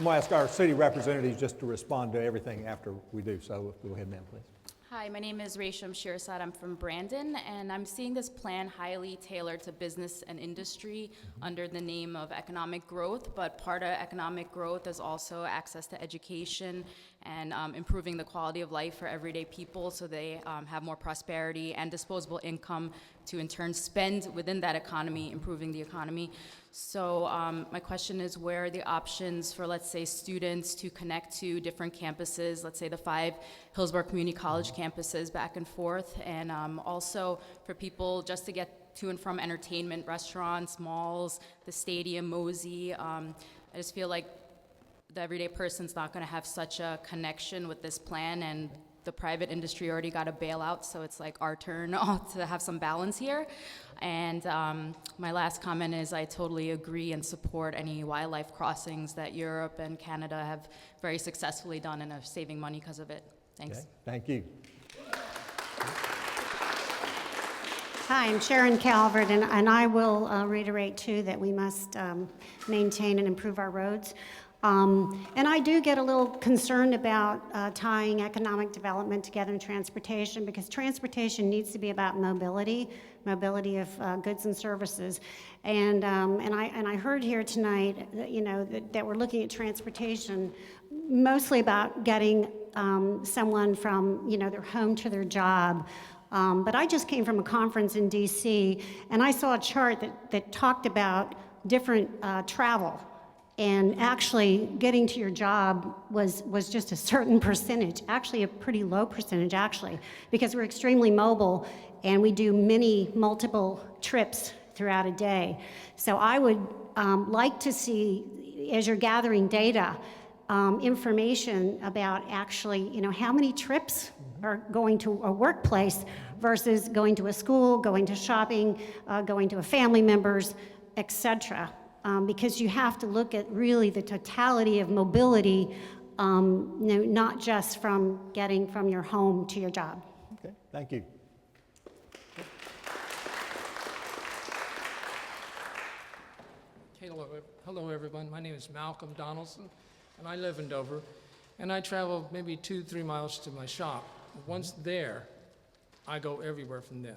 going to ask our city representatives just to respond to everything after we do. So go ahead, ma'am, please. Hi, my name is Resham Shirsad. I'm from Brandon, and I'm seeing this plan highly tailored to business and industry under the name of economic growth, but part of economic growth is also access to education and improving the quality of life for everyday people so they have more prosperity and disposable income to in turn spend within that economy, improving the economy. So my question is, where are the options for, let's say, students to connect to different campuses, let's say the 5 Hillsborough Community College campuses back and forth, and also for people just to get to and from entertainment, restaurants, malls, the stadium, Mosey. I just feel like the everyday person's not going to have such a connection with this plan, and the private industry already got a bailout, so it's like our turn to have some balance here. And my last comment is I totally agree and support any wildlife crossings that Europe and Canada have very successfully done and are saving money because of it. Thanks. Okay, thank you. Hi, I'm Sharon Calvert, and I will reiterate too that we must maintain and improve our roads. And I do get a little concerned about tying economic development together in transportation, because transportation needs to be about mobility of goods and services. And I heard here tonight that, you know, that we're looking at transportation mostly about getting someone from, you know, their home to their job. But I just came from a conference in DC, and I saw a chart that talked about different travel. And actually getting to your job was just a certain percentage, actually a pretty low percentage actually, because we're extremely mobile and we do multiple trips throughout a day. So I would like to see, as you're gathering data, information about actually, you know, how many trips are going to a workplace versus going to a school, going to shopping, going to a family member's, etc. Because you have to look at really the totality of mobility, you know, not just from getting from your home to your job. Okay, thank you. Hello, everyone. My name is Malcolm Donaldson, and I live in Dover. And I travel maybe 2-3 miles to my shop. Once there, I go everywhere from then.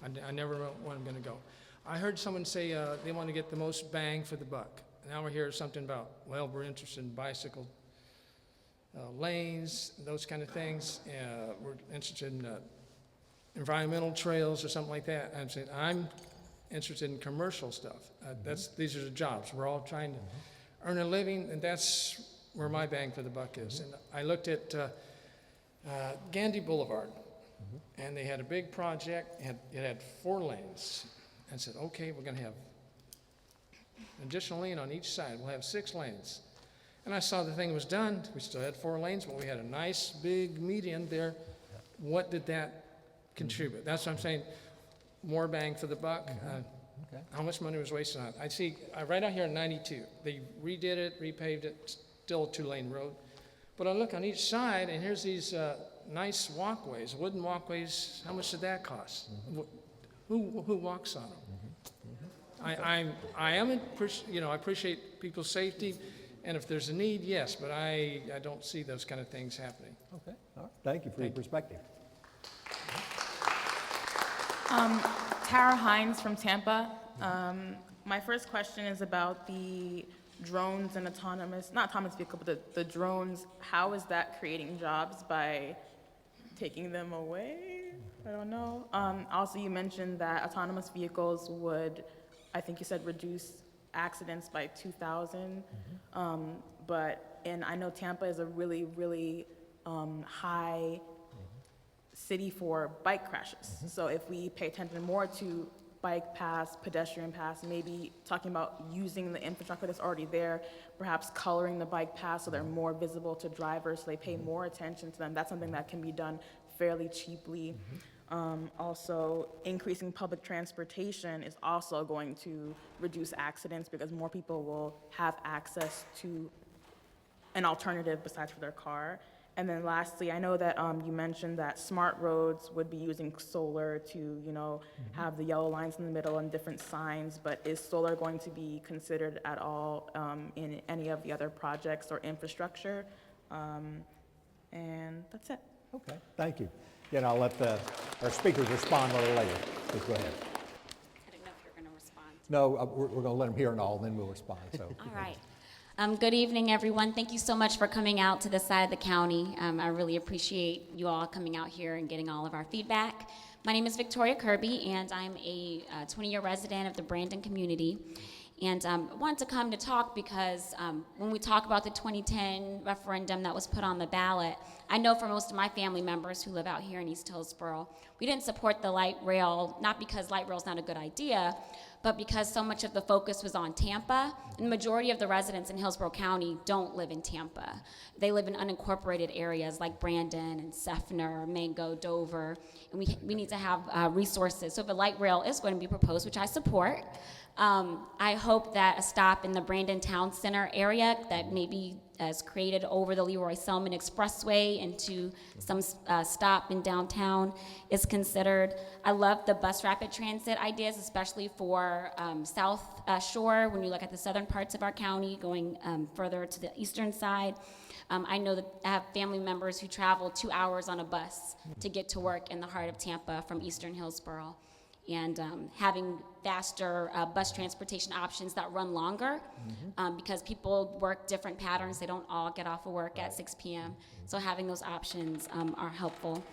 I never know where I'm going to go. I heard someone say they want to get the most bang for the buck. Now we're hearing something about, well, we're interested in bicycle lanes, those kind of things. We're interested in environmental trails or something like that. I'm saying I'm interested in commercial stuff. These are the jobs. We're all trying to earn a living, and that's where my bang for the buck is. And I looked at Gandy Boulevard, and they had a big project. It had 4 lanes. And said, okay, we're going to have an additional lane on each side. We'll have 6 lanes. And I saw the thing was done. We still had 4 lanes, but we had a nice big median there. What did that contribute? That's what I'm saying. More bang for the buck. How much money was wasted on it? I see right out here in 92. They redid it, repaved it, still a 2-lane road. But I look on each side, and here's these nice walkways, wooden walkways. How much did that cost? Who walks on them? I appreciate people's safety, and if there's a need, yes, but I don't see those kind of things happening. Okay, all right. Thank you for your perspective. Tara Hines from Tampa. My first question is about the drones and not autonomous vehicle, but the drones. How is that creating jobs by taking them away? I don't know. Also, you mentioned that autonomous vehicles would, I think you said, reduce accidents by 2,000. And I know Tampa is a really, really high city for bike crashes. So if we pay attention more to bike paths, pedestrian paths, maybe talking about using the infrastructure that's already there, perhaps coloring the bike paths so they're more visible to drivers, so they pay more attention to them. That's something that can be done fairly cheaply. Also, increasing public transportation is also going to reduce accidents because more people will have access to an alternative besides for their car. And then lastly, I know that you mentioned that smart roads would be using solar to, have the yellow lines in the middle and different signs, but is solar going to be considered at all in any of the other projects or infrastructure? And that's it. Okay, thank you. Again, I'll let our speakers respond a little later. Please go ahead. I didn't know if you were going to respond. No, we're going to let them hear it all, and then we'll respond. So. All right. Good evening, everyone. Thank you so much for coming out to this side of the county. I really appreciate you all coming out here and getting all of our feedback. My name is Victoria Kirby, and I'm a 20-year resident of the Brandon community. And I wanted to come to talk because when we talk about the 2010 referendum that was put on the ballot, I know for most of my family members who live out here in East Hillsborough, we didn't support the light rail, not because light rail is not a good idea, but because so much of the focus was on Tampa, and the majority of the residents in Hillsborough County don't live in Tampa. They live in unincorporated areas like Brandon and Seffner, Mango, Dover, and we need to have resources. So if a light rail is going to be proposed, which I support, I hope that a stop in the Brandon Town Center area that maybe is created over the Leroy Selman Expressway into some stop in downtown is considered. I love the bus rapid transit ideas, especially for South Shore, when you look at the southern parts of our county, going further to the eastern side. I know that I have family members who travel 2 hours on a bus to get to work in the heart of Tampa from eastern Hillsborough. And having faster bus transportation options that run longer because people work different patterns. They don't all get off of work at 6 p.m. So having those options are helpful.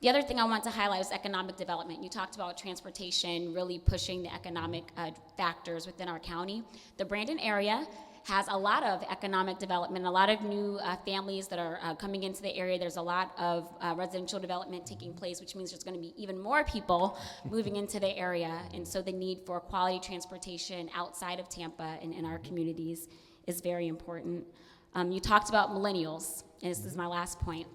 The other thing I want to highlight is economic development. You talked about transportation really pushing the economic factors within our county. The Brandon area has a lot of economic development, a lot of new families that are coming into the area. There's a lot of residential development taking place, which means there's going to be even more people moving into the area. And so the need for quality transportation outside of Tampa and in our communities is very important. You talked about millennials, and this is my last point.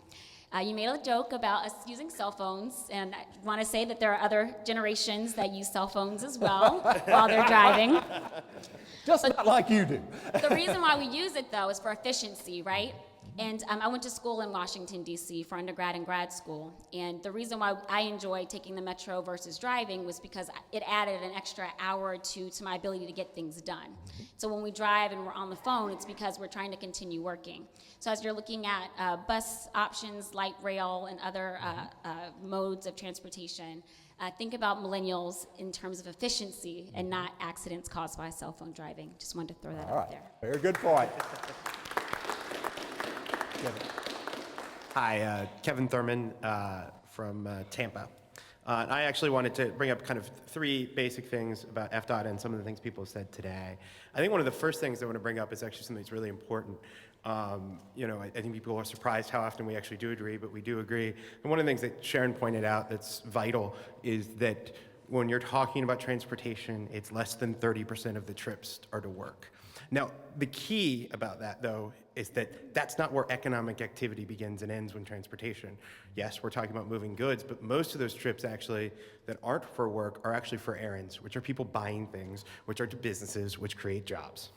You made a joke about us using cell phones, and I want to say that there are other generations that use cell phones as well while they're driving. Just not like you do. The reason why we use it, though, is for efficiency, right? And I went to school in Washington, D.C. for undergrad and grad school. And the reason why I enjoyed taking the metro versus driving was because it added an extra hour or two to my ability to get things done. So when we drive and we're on the phone, it's because we're trying to continue working. So as you're looking at bus options, light rail, and other modes of transportation, think about millennials in terms of efficiency and not accidents caused by cell phone driving. Just wanted to throw that out there. Very good point. Hi, Kevin Thurman from Tampa. And I actually wanted to bring up kind of 3 basic things about FDOT and some of the things people have said today. I think one of the first things I want to bring up is actually something that's really important. I think people are surprised how often we actually do agree, but we do agree. And one of the things that Sharon pointed out that's vital is that when you're talking about transportation, it's less than 30% of the trips are to work. Now, the key about that, though, is that that's not where economic activity begins and ends when transportation. Yes, we're talking about moving goods, but most of those trips actually that aren't for work are actually for errands, which are people buying things, which are to businesses, which create jobs.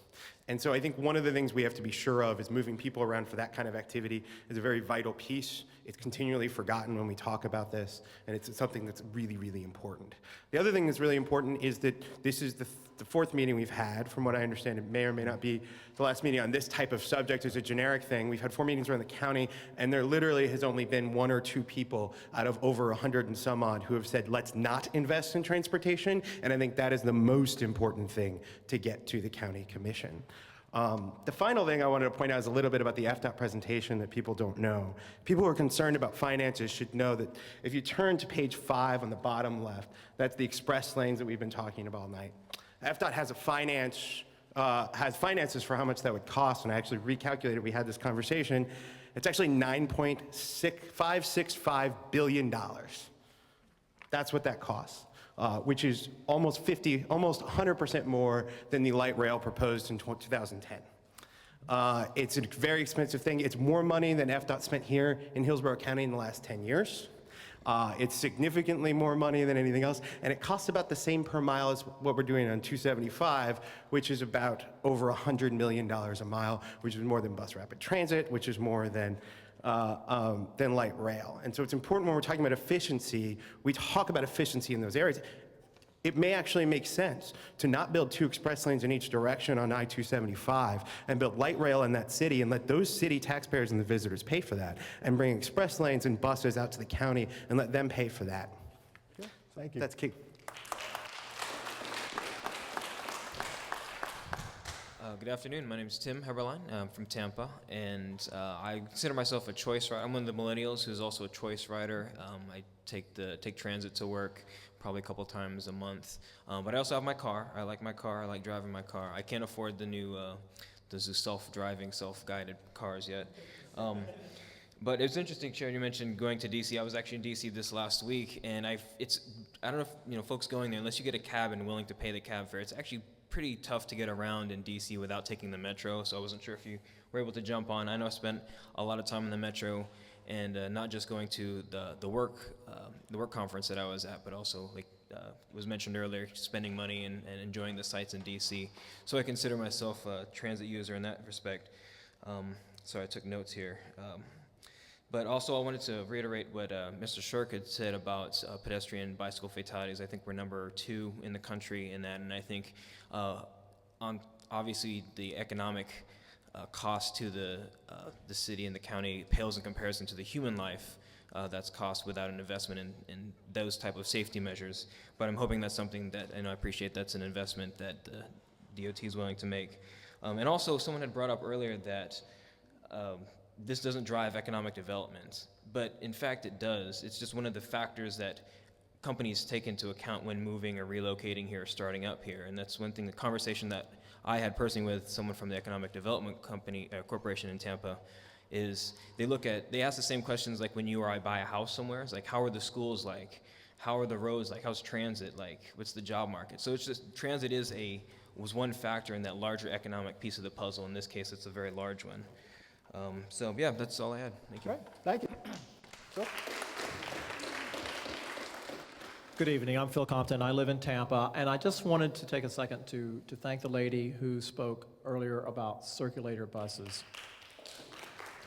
And so I think one of the things we have to be sure of is moving people around for that kind of activity is a very vital piece. It's continually forgotten when we talk about this, and it's something that's really, really important. The other thing that's really important is that this is the fourth meeting we've had. From what I understand, it may or may not be the last meeting on this type of subject as a generic thing. We've had 4 meetings around the county, and there literally has only been 1 or 2 people out of over 100 and some odd who have said, let's not invest in transportation, and I think that is the most important thing to get to the county commission. The final thing I wanted to point out is a little bit about the FDOT presentation that people don't know. People who are concerned about finances should know that if you turn to page 5 on the bottom left, that's the express lanes that we've been talking about all night. FDOT has finances for how much that would cost, and I actually recalculated, we had this conversation. It's actually $9.565 billion. That's what that costs. Which is almost 100% more than the light rail proposed in 2010. It's a very expensive thing. It's more money than FDOT spent here in Hillsborough County in the last 10 years. It's significantly more money than anything else, and it costs about the same per mile as what we're doing on 275, which is about over $100 million a mile, which is more than bus rapid transit, which is more than light rail. And so it's important when we're talking about efficiency, we talk about efficiency in those areas. It may actually make sense to not build 2 express lanes in each direction on I-275 and build light rail in that city and let those city taxpayers and the visitors pay for that, and bring express lanes and buses out to the county and let them pay for that. Okay, thank you. That's key. Good afternoon. My name is Tim Heberlein. I'm from Tampa, and I consider myself a choice rider. I'm one of the millennials who's also a choice rider. I take transit to work probably a couple times a month, but I also have my car. I like my car. I like driving my car. I can't afford the new self-driving, self-guided cars yet. But it's interesting, Sharon, you mentioned going to DC. I was actually in DC this last week, and I don't know if folks going there, unless you get a cab and willing to pay the cab fare, it's actually pretty tough to get around in DC without taking the metro, so I wasn't sure if you were able to jump on. I know I spent a lot of time in the metro, and not just going to the work conference that I was at, but also, like was mentioned earlier, spending money and enjoying the sights in DC. So I consider myself a transit user in that respect. Sorry, I took notes here. But also I wanted to reiterate what Mr. Shirk had said about pedestrian bicycle fatalities. I think we're number 2 in the country in that, and I think on obviously the economic cost to the city and the county pales in comparison to the human life that's cost without an investment in those type of safety measures. But I'm hoping that's something that, and I appreciate that's an investment that DOT is willing to make. And also someone had brought up earlier that this doesn't drive economic development, but in fact it does. It's just one of the factors that companies take into account when moving or relocating here or starting up here. And that's one thing, the conversation that I had personally with someone from the Economic Development Corporation in Tampa is they ask the same questions like when you or I buy a house somewhere. It's like, how are the schools like? How are the roads like? How's transit like? What's the job market? So it's just, transit was one factor in that larger economic piece of the puzzle. In this case, it's a very large one. So yeah, that's all I had. Thank you. Great, thank you. Phil? Good evening, I'm Phil Compton, I live in Tampa, and I just wanted to take a second to thank the lady who spoke earlier about circulator buses.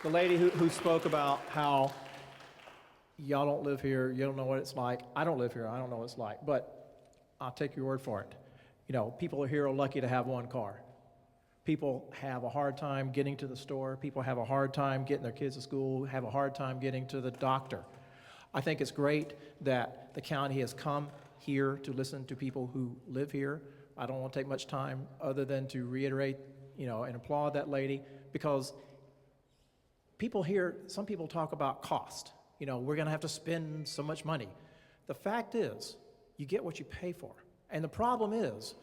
The lady who spoke about how y'all don't live here, you don't know what it's like. I don't live here, I don't know what it's like, but I'll take your word for it. You know, people here are lucky to have one car. People have a hard time getting to the store, people have a hard time getting their kids to school, have a hard time getting to the doctor. I think it's great that the county has come here to listen to people who live here. I don't want to take much time other than to reiterate, and applaud that lady, because people here, some people talk about cost. We're going to have to spend so much money. The fact is, you get what you pay for. And the problem is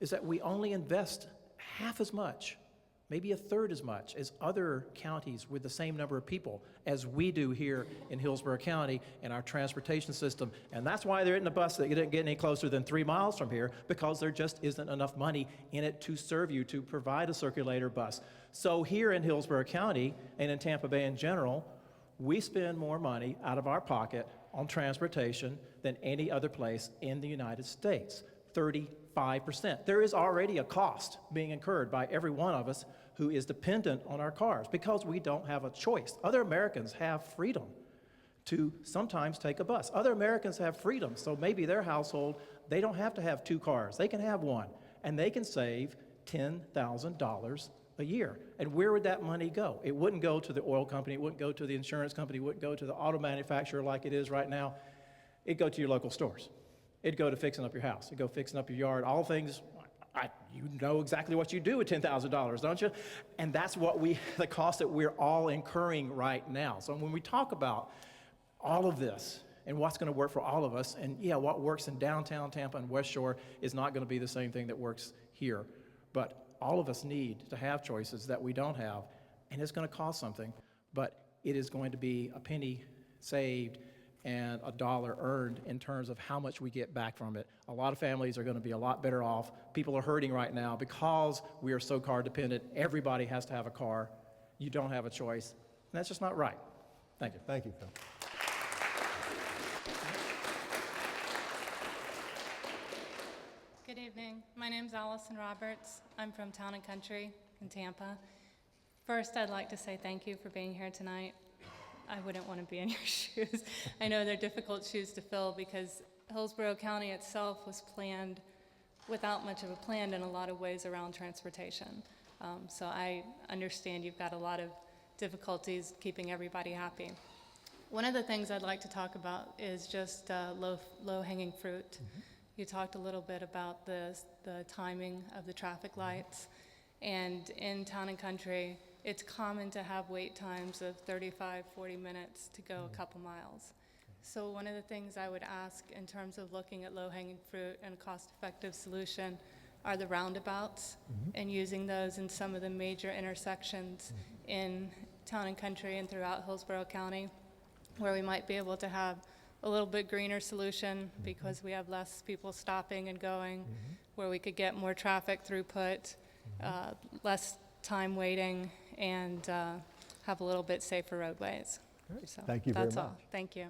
that we only invest half as much, maybe a third as much as other counties with the same number of people as we do here in Hillsborough County in our transportation system. And that's why there isn't a bus that didn't get any closer than 3 miles from here, because there just isn't enough money in it to serve you, to provide a circulator bus. So here in Hillsborough County and in Tampa Bay in general, we spend more money out of our pocket on transportation than any other place in the United States, 35%. There is already a cost being incurred by every one of us who is dependent on our cars because we don't have a choice. Other Americans have freedom to sometimes take a bus. Other Americans have freedom, so maybe their household, they don't have to have 2 cars. They can have 1, and they can save $10,000 a year. And where would that money go? It wouldn't go to the oil company, it wouldn't go to the insurance company, it wouldn't go to the auto manufacturer like it is right now. It'd go to your local stores. It'd go to fixing up your house. It'd go fixing up your yard, all things. You know exactly what you do with $10,000, don't you? And that's what the cost that we're all incurring right now. So when we talk about all of this and what's going to work for all of us, and yeah, what works in downtown Tampa and West Shore is not going to be the same thing that works here. But all of us need to have choices that we don't have, and it's going to cost something, but it is going to be a penny saved and a dollar earned in terms of how much we get back from it. A lot of families are going to be a lot better off. People are hurting right now because we are so car dependent. Everybody has to have a car. You don't have a choice, and that's just not right. Thank you. Thank you, Phil. Good evening. My name's Allison Roberts. I'm from Town and Country in Tampa. First, I'd like to say thank you for being here tonight. I wouldn't want to be in your shoes. I know they're difficult shoes to fill because Hillsborough County itself was planned without much of a plan in a lot of ways around transportation. So I understand you've got a lot of difficulties keeping everybody happy. One of the things I'd like to talk about is just low-hanging fruit. You talked a little bit about the timing of the traffic lights, and in Town and Country, it's common to have wait times of 35, 40 minutes to go a couple miles. So one of the things I would ask in terms of looking at low-hanging fruit and a cost-effective solution are the roundabouts and using those in some of the major intersections in Town and Country and throughout Hillsborough County, where we might be able to have a little bit greener solution because we have less people stopping and going, where we could get more traffic throughput, less time waiting, and have a little bit safer roadways. So Thank you very much. That's all. Thank you.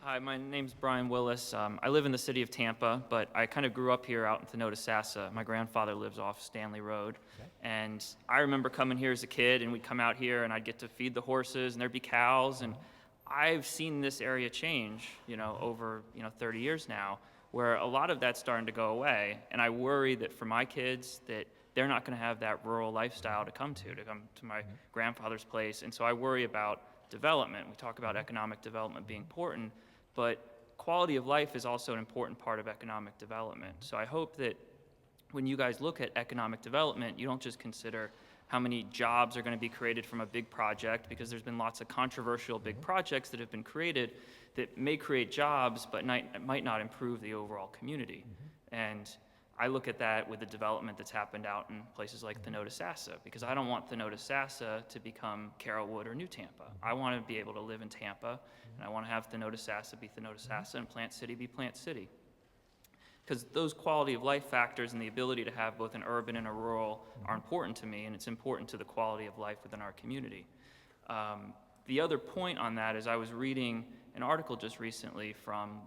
Hi, my name's Brian Willis. I live in the city of Tampa, but I kind of grew up here out in Thenodisassa. My grandfather lives off Stanley Road. And I remember coming here as a kid, and we'd come out here, and I'd get to feed the horses, and there'd be cows. And I've seen this area change, over, 30 years now, where a lot of that's starting to go away. And I worry that for my kids, that they're not going to have that rural lifestyle to come to my grandfather's place. And so I worry about development. We talk about economic development being important, but quality of life is also an important part of economic development. So I hope that when you guys look at economic development, you don't just consider how many jobs are going to be created from a big project, because there's been lots of controversial big projects that have been created that may create jobs but might not improve the overall community. And I look at that with the development that's happened out in places like Thenodisassa, because I don't want Thenodisassa to become Carrollwood or New Tampa. I want to be able to live in Tampa, and I want to have Thenodisassa be Thenodisassa and Plant City be Plant City. Because those quality of life factors and the ability to have both an urban and a rural are important to me, and it's important to the quality of life within our community. The other point on that is I was reading an article just recently from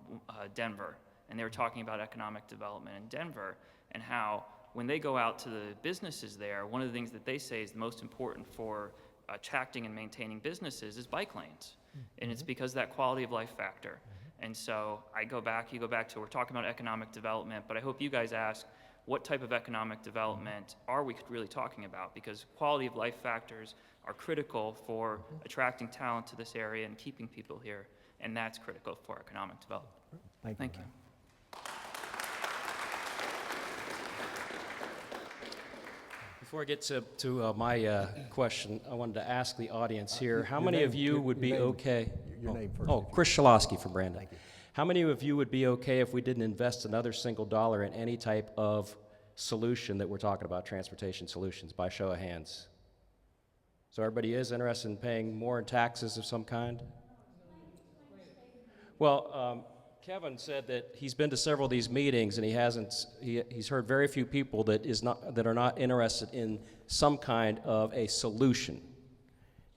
Denver, and they were talking about economic development in Denver and how when they go out to the businesses there, one of the things that they say is the most important for attracting and maintaining businesses is bike lanes. And it's because of that quality of life factor. And so you go back to, we're talking about economic development, but I hope you guys ask, what type of economic development are we really talking about? Because quality of life factors are critical for attracting talent to this area and keeping people here, and that's critical for economic development. Thank you. Before I get to my question, I wanted to ask the audience here, how many of you would be okay? Your name first. Oh, Chris Shalosky from Brandon. Thank you. How many of you would be okay if we didn't invest another single dollar in any type of solution that we're talking about, transportation solutions, by show of hands? So everybody is interested in paying more in taxes of some kind? Well, Kevin said that he's been to several of these meetings and he's heard very few people that are not interested in some kind of a solution.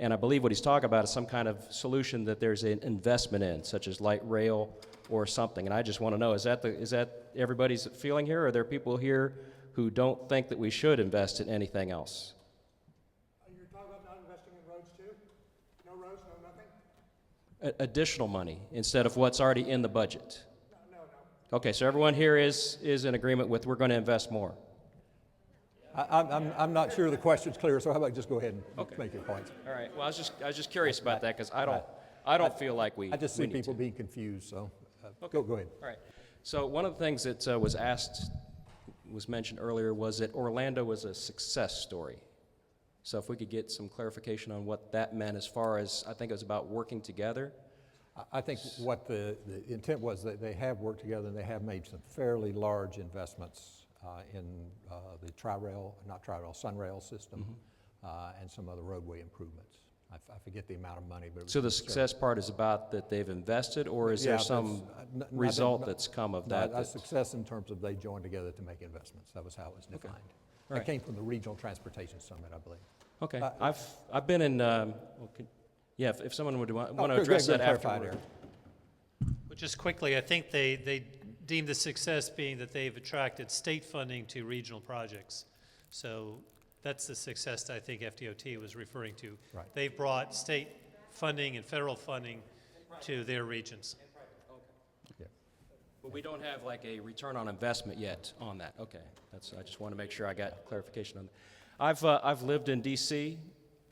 And I believe what he's talking about is some kind of solution that there's an investment in, such as light rail or something. And I just want to know, is that everybody's feeling here, or are there people here who don't think that we should invest in anything else? You're talking about not investing in roads too? No roads, no nothing? Additional money instead of what's already in the budget. No. Okay, so everyone here is in agreement with we're going to invest more. I'm not sure the question's clear, so how about just go ahead and make your points. All right. Well, I was just curious about that because I don't feel like we. I just see people being confused, so go ahead. All right. So one of the things that was mentioned earlier was that Orlando was a success story. So if we could get some clarification on what that meant, as far as I think it was about working together. I think what the intent was that they have worked together and they have made some fairly large investments in the Sunrail system, and some other roadway improvements. I forget the amount of money, but So the success part is about that they've invested, or is there some result that's come of that? A success in terms of they joined together to make investments. That was how it was defined. That came from the Regional Transportation Summit, I believe. Okay. I've been in. If someone would want to address that afterward. But just quickly, I think they deemed the success being that they've attracted state funding to regional projects. So that's the success that I think FDOT was referring to. Right. They've brought state funding and federal funding to their regions. Yeah. But we don't have like a return on investment yet on that. Okay, I just want to make sure I got clarification on that. I've lived in D.C.,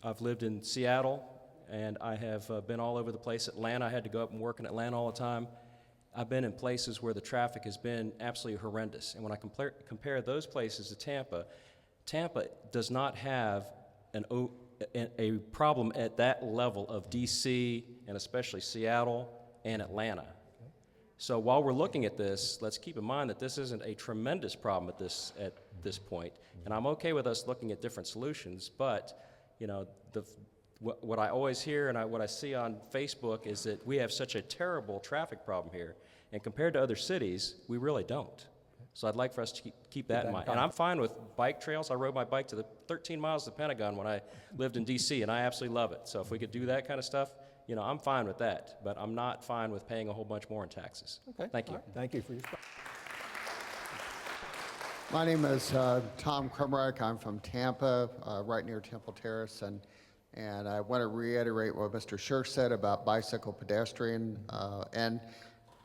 I've lived in Seattle, and I have been all over the place. Atlanta, I had to go up and work in Atlanta all the time. I've been in places where the traffic has been absolutely horrendous. And when I compare those places to Tampa, Tampa does not have a problem at that level of D.C. and especially Seattle and Atlanta. So while we're looking at this, let's keep in mind that this isn't a tremendous problem at this point. And I'm okay with us looking at different solutions, but what I always hear and what I see on Facebook is that we have such a terrible traffic problem here, and compared to other cities, we really don't. So I'd like for us to keep that in mind. And I'm fine with bike trails. I rode my bike to the 13 miles to the Pentagon when I lived in D.C., and I absolutely love it. So if we could do that kind of stuff, I'm fine with that, but I'm not fine with paying a whole bunch more in taxes. Okay. Thank you. Right. Thank you for your question. My name is Tom Krumreich. I'm from Tampa, right near Temple Terrace, and I want to reiterate what Mr. Shirk said about bicycle pedestrian. And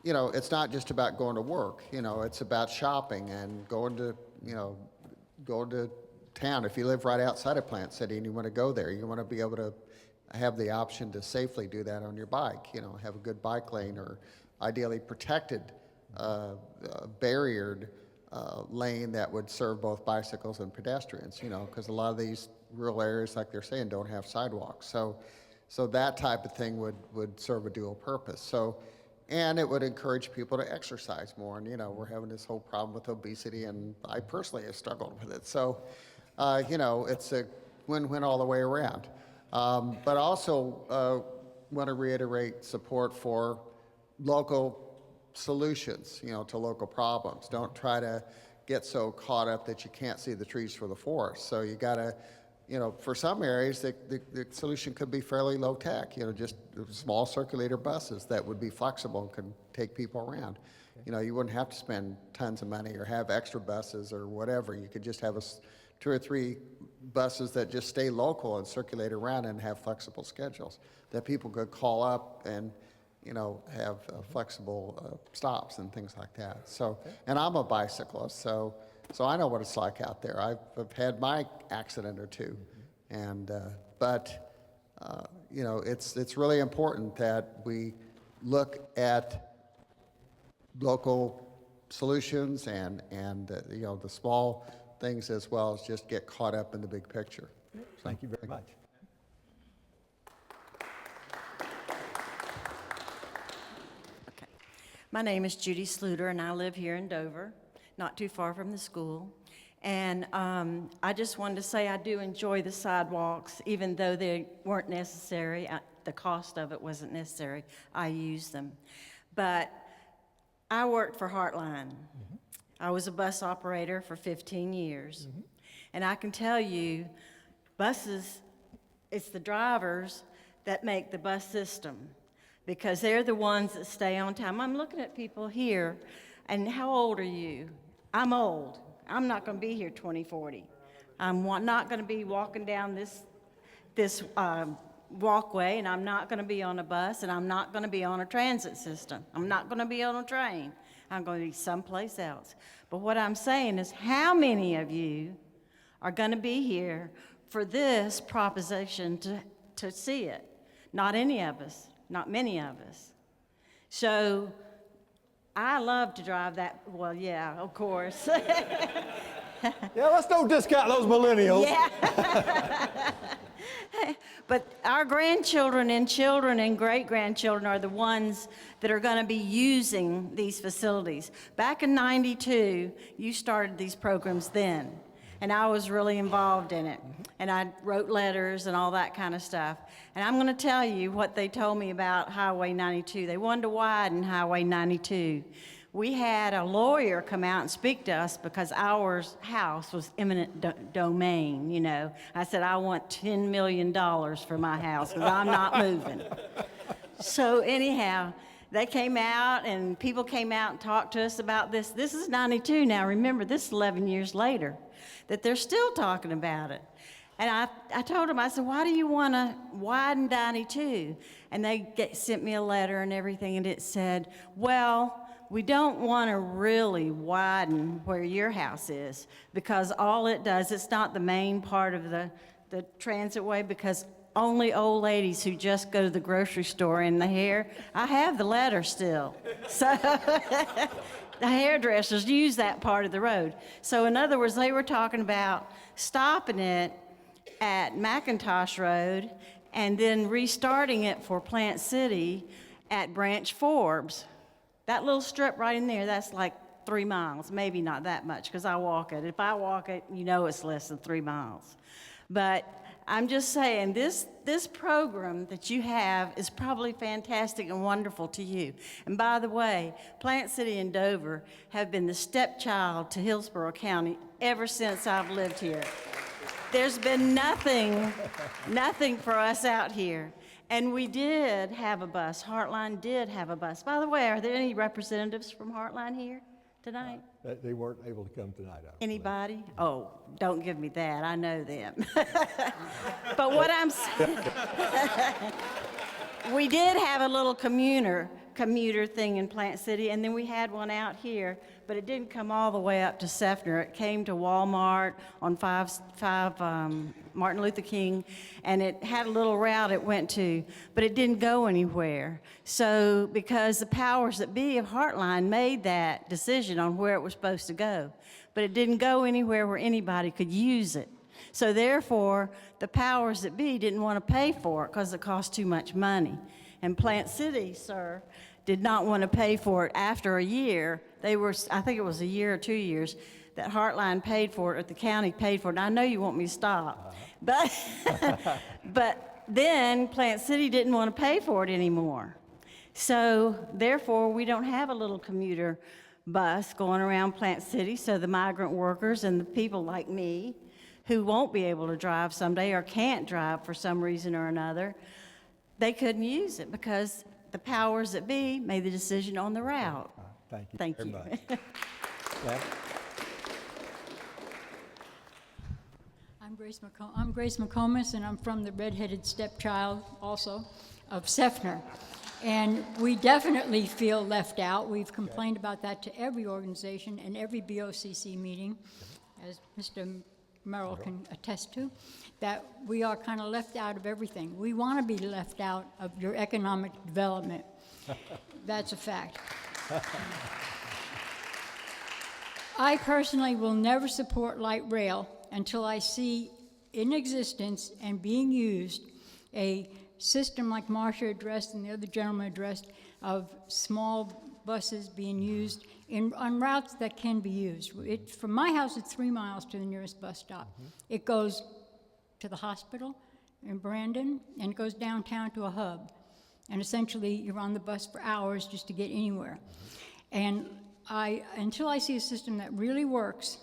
it's not just about going to work. It's about shopping and going to town. If you live right outside of Plant City and you want to go there, you want to be able to have the option to safely do that on your bike. Have a good bike lane, or ideally protected, barriered lane that would serve both bicycles and pedestrians. Because a lot of these rural areas, like they're saying, don't have sidewalks. So that type of thing would serve a dual purpose. And it would encourage people to exercise more. And, we're having this whole problem with obesity, and I personally have struggled with it. So, it's a win-win all the way around. But also want to reiterate support for local solutions, to local problems. Don't try to get so caught up that you can't see the trees for the forest. So you got to, for some areas, the solution could be fairly low tech, just small circulator buses that would be flexible and could take people around. You wouldn't have to spend tons of money or have extra buses or whatever. You could just have 2 or 3 buses that just stay local and circulate around and have flexible schedules that people could call up and have flexible stops and things like that. So, and I'm a bicyclist, so I know what it's like out there. I've had my accident or two, and but it's really important that we look at local solutions and the small things as well as just get caught up in the big picture. Thank you very much. My name is Judy Sluter, and I live here in Dover, not too far from the school. And I just wanted to say I do enjoy the sidewalks, even though they weren't necessary. The cost of it wasn't necessary. I use them. But I worked for Heartline. Mm-hmm. I was a bus operator for 15 years. Mm-hmm. And I can tell you, buses, it's the drivers that make the bus system, because they're the ones that stay on time. I'm looking at people here, and how old are you? I'm old. I'm not going to be here 2040. I'm not going to be walking down this walkway, and I'm not going to be on a bus, and I'm not going to be on a transit system. I'm not going to be on a train. I'm going to be someplace else. But what I'm saying is, how many of you are going to be here for this proposition to see it? Not any of us, not many of us. So I love to drive that, well, yeah, of course. Yeah, let's don't discount those millennials. Yeah. But our grandchildren and children and great-grandchildren are the ones that are going to be using these facilities. Back in '92, you started these programs then, and I was really involved in it. And I wrote letters and all that kind of stuff. And I'm going to tell you what they told me about Highway 92. They wanted to widen Highway 92. We had a lawyer come out and speak to us because our house was eminent domain, you know. I said, I want $10 million for my house because I'm not moving. So anyhow, they came out and people came out and talked to us about this. This is 92 now. Remember, this is 11 years later that they're still talking about it. And I told them, I said, why do you want to widen 92? And they sent me a letter and everything, and it said, well, we don't want to really widen where your house is, because all it does, it's not the main part of the transit way, because only old ladies who just go to the grocery store in the hair, I have the letter still. So the hairdressers use that part of the road. So in other words, they were talking about stopping it at McIntosh Road and then restarting it for Plant City at Branch Forbes. That little strip right in there, that's like 3 miles, maybe not that much, because I walk it. If I walk it, you know it's less than 3 miles. But I'm just saying, this program that you have is probably fantastic and wonderful to you. And by the way, Plant City and Dover have been the stepchild to Hillsborough County ever since I've lived here. There's been nothing for us out here. And we did have a bus. Heartline did have a bus. By the way, are there any representatives from Heartline here tonight? They weren't able to come tonight. Anybody? Oh, don't give me that. I know them. But what I'm saying, we did have a little commuter thing in Plant City, and then we had one out here, but it didn't come all the way up to Seffner. It came to Walmart on 5 Martin Luther King, and it had a little route it went to, but it didn't go anywhere. So because the powers that be of Heartline made that decision on where it was supposed to go, but it didn't go anywhere where anybody could use it. So therefore, the powers that be didn't want to pay for it because it cost too much money. And Plant City, sir, did not want to pay for it. After a year, I think it was a year or 2 years, that Heartline paid for it, or the county paid for it. And I know you want me to stop, but then Plant City didn't want to pay for it anymore. So therefore, we don't have a little commuter bus going around Plant City, so the migrant workers and the people like me who won't be able to drive someday or can't drive for some reason or another, they couldn't use it because the powers that be made the decision on the route. Thank you very much. Yeah. I'm Grace McComas, and I'm from the redheaded stepchild also of Seffner. And we definitely feel left out. We've complained about that to every organization and every BOCC meeting, as Mr. Merrill can attest to, that we are kind of left out of everything. We want to be left out of your economic development. That's a fact. I personally will never support light rail until I see in existence and being used a system like Marcia addressed and the other gentleman addressed of small buses being used on routes that can be used. From my house, it's 3 miles to the nearest bus stop. It goes to the hospital in Brandon, and it goes downtown to a hub. And essentially, you're on the bus for hours just to get anywhere. And until I see a system that really works,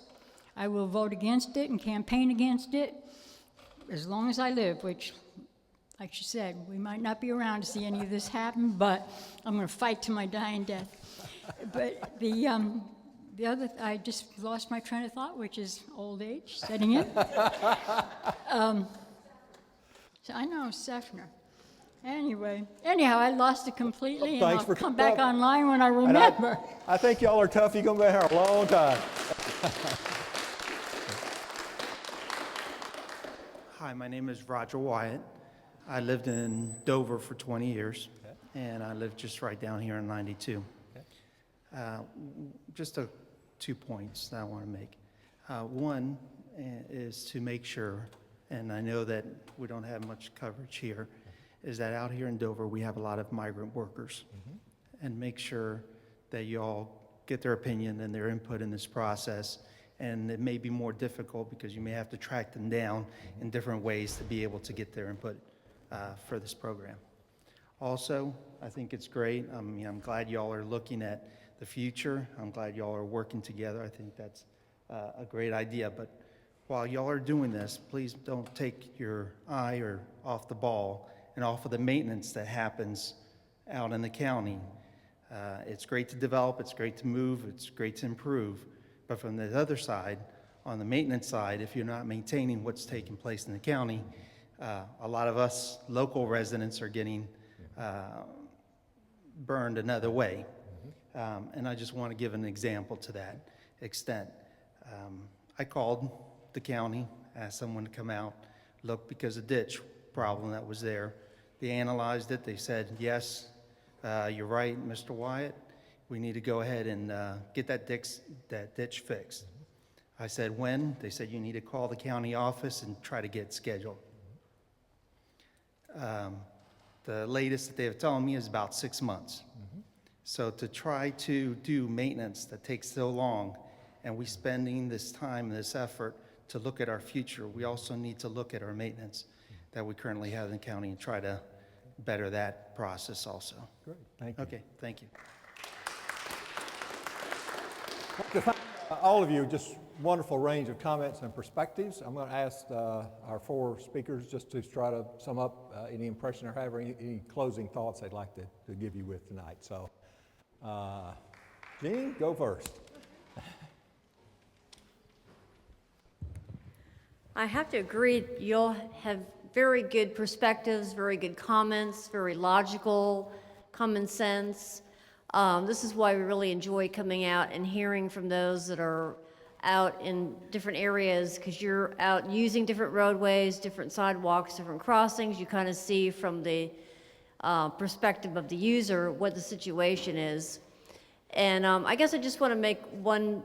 I will vote against it and campaign against it as long as I live, which, like she said, we might not be around to see any of this happen, but I'm going to fight to my dying death. But the other, I just lost my train of thought, which is old age setting in. So I know Sefner. Anyhow, I lost it completely, and I'll come back online when I remember. I think y'all are tough. You're going to be here a long time. Hi, my name is Roger Wyatt. I lived in Dover for 20 years, and I live just right down here in 92. Just 2 points that I want to make. One is to make sure, and I know that we don't have much coverage here, is that out here in Dover we have a lot of migrant workers, and make sure that you all get their opinion and their input in this process. And it may be more difficult because you may have to track them down in different ways to be able to get their input for this program. Also, I think it's great. I'm glad y'all are looking at the future. I'm glad y'all are working together. I think that's a great idea. But while y'all are doing this, please don't take your eye off the ball and off of the maintenance that happens out in the county. It's great to develop, it's great to move, it's great to improve. But from the other side, on the maintenance side, if you're not maintaining what's taking place in the county, a lot of us local residents are getting burned another way. And I just want to give an example to that extent. I called the county, asked someone to come out, look, because of ditch problem that was there. They analyzed it. They said, yes, you're right, Mr. Wyatt. We need to go ahead and get that ditch fixed. I said, when? They said, you need to call the county office and try to get scheduled. The latest that they've told me is about 6 months. So to try to do maintenance that takes so long, and we spending this time and this effort to look at our future, we also need to look at our maintenance that we currently have in the county and try to better that process also. Great, thank you. Okay, thank you. To thank all of you, just wonderful range of comments and perspectives. I'm going to ask our 4 speakers just to try to sum up any impression or have any closing thoughts they'd like to give you with tonight. So, Jean, go first. I have to agree, you'll have very good perspectives, very good comments, very logical, common sense. This is why we really enjoy coming out and hearing from those that are out in different areas, because you're out using different roadways, different sidewalks, different crossings. You kind of see from the perspective of the user what the situation is. And I guess I just want to make one